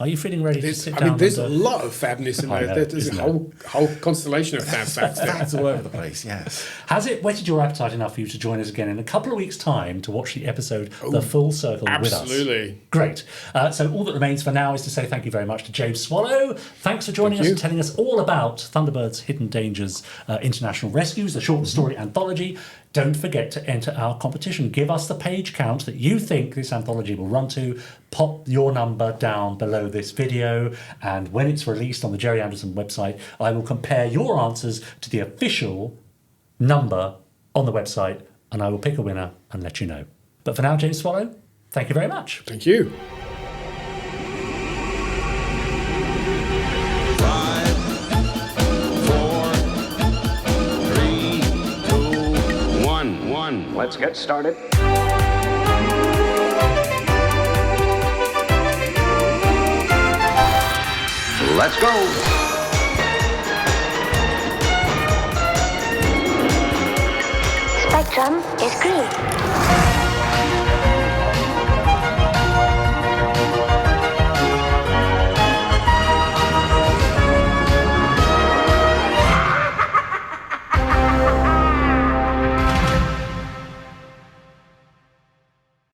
[SPEAKER 3] Are you feeling ready to sit down?
[SPEAKER 1] I mean, there's a lot of fabness in
[SPEAKER 3] I
[SPEAKER 1] there.
[SPEAKER 3] know,
[SPEAKER 1] There's a
[SPEAKER 3] isn't
[SPEAKER 1] whole constellation of fab facts there.
[SPEAKER 6] Facts all over the place, yes.
[SPEAKER 3] Has it whetted your appetite enough for you to join us again in a couple of weeks' time to watch the episode The Full Circle with us?
[SPEAKER 1] Absolutely.
[SPEAKER 3] Great. So all that remains for now is to say thank you very much to James Swallow. Thanks for joining us and telling us all about Thunderbirds Hidden Dangers International Rescues, the short story anthology. Don't forget to enter our competition. Give us the page count that you think this anthology will run to. Pop your number down below this video, and when it's released on the Gerry Anderson website, I will compare your answers to the official number on the website, and I will pick a winner and let you know. But for now, James Swallow, thank you very much.
[SPEAKER 1] Thank you.
[SPEAKER 14] 1. Let's get started. Let's go.
[SPEAKER 12] Spectrum is green.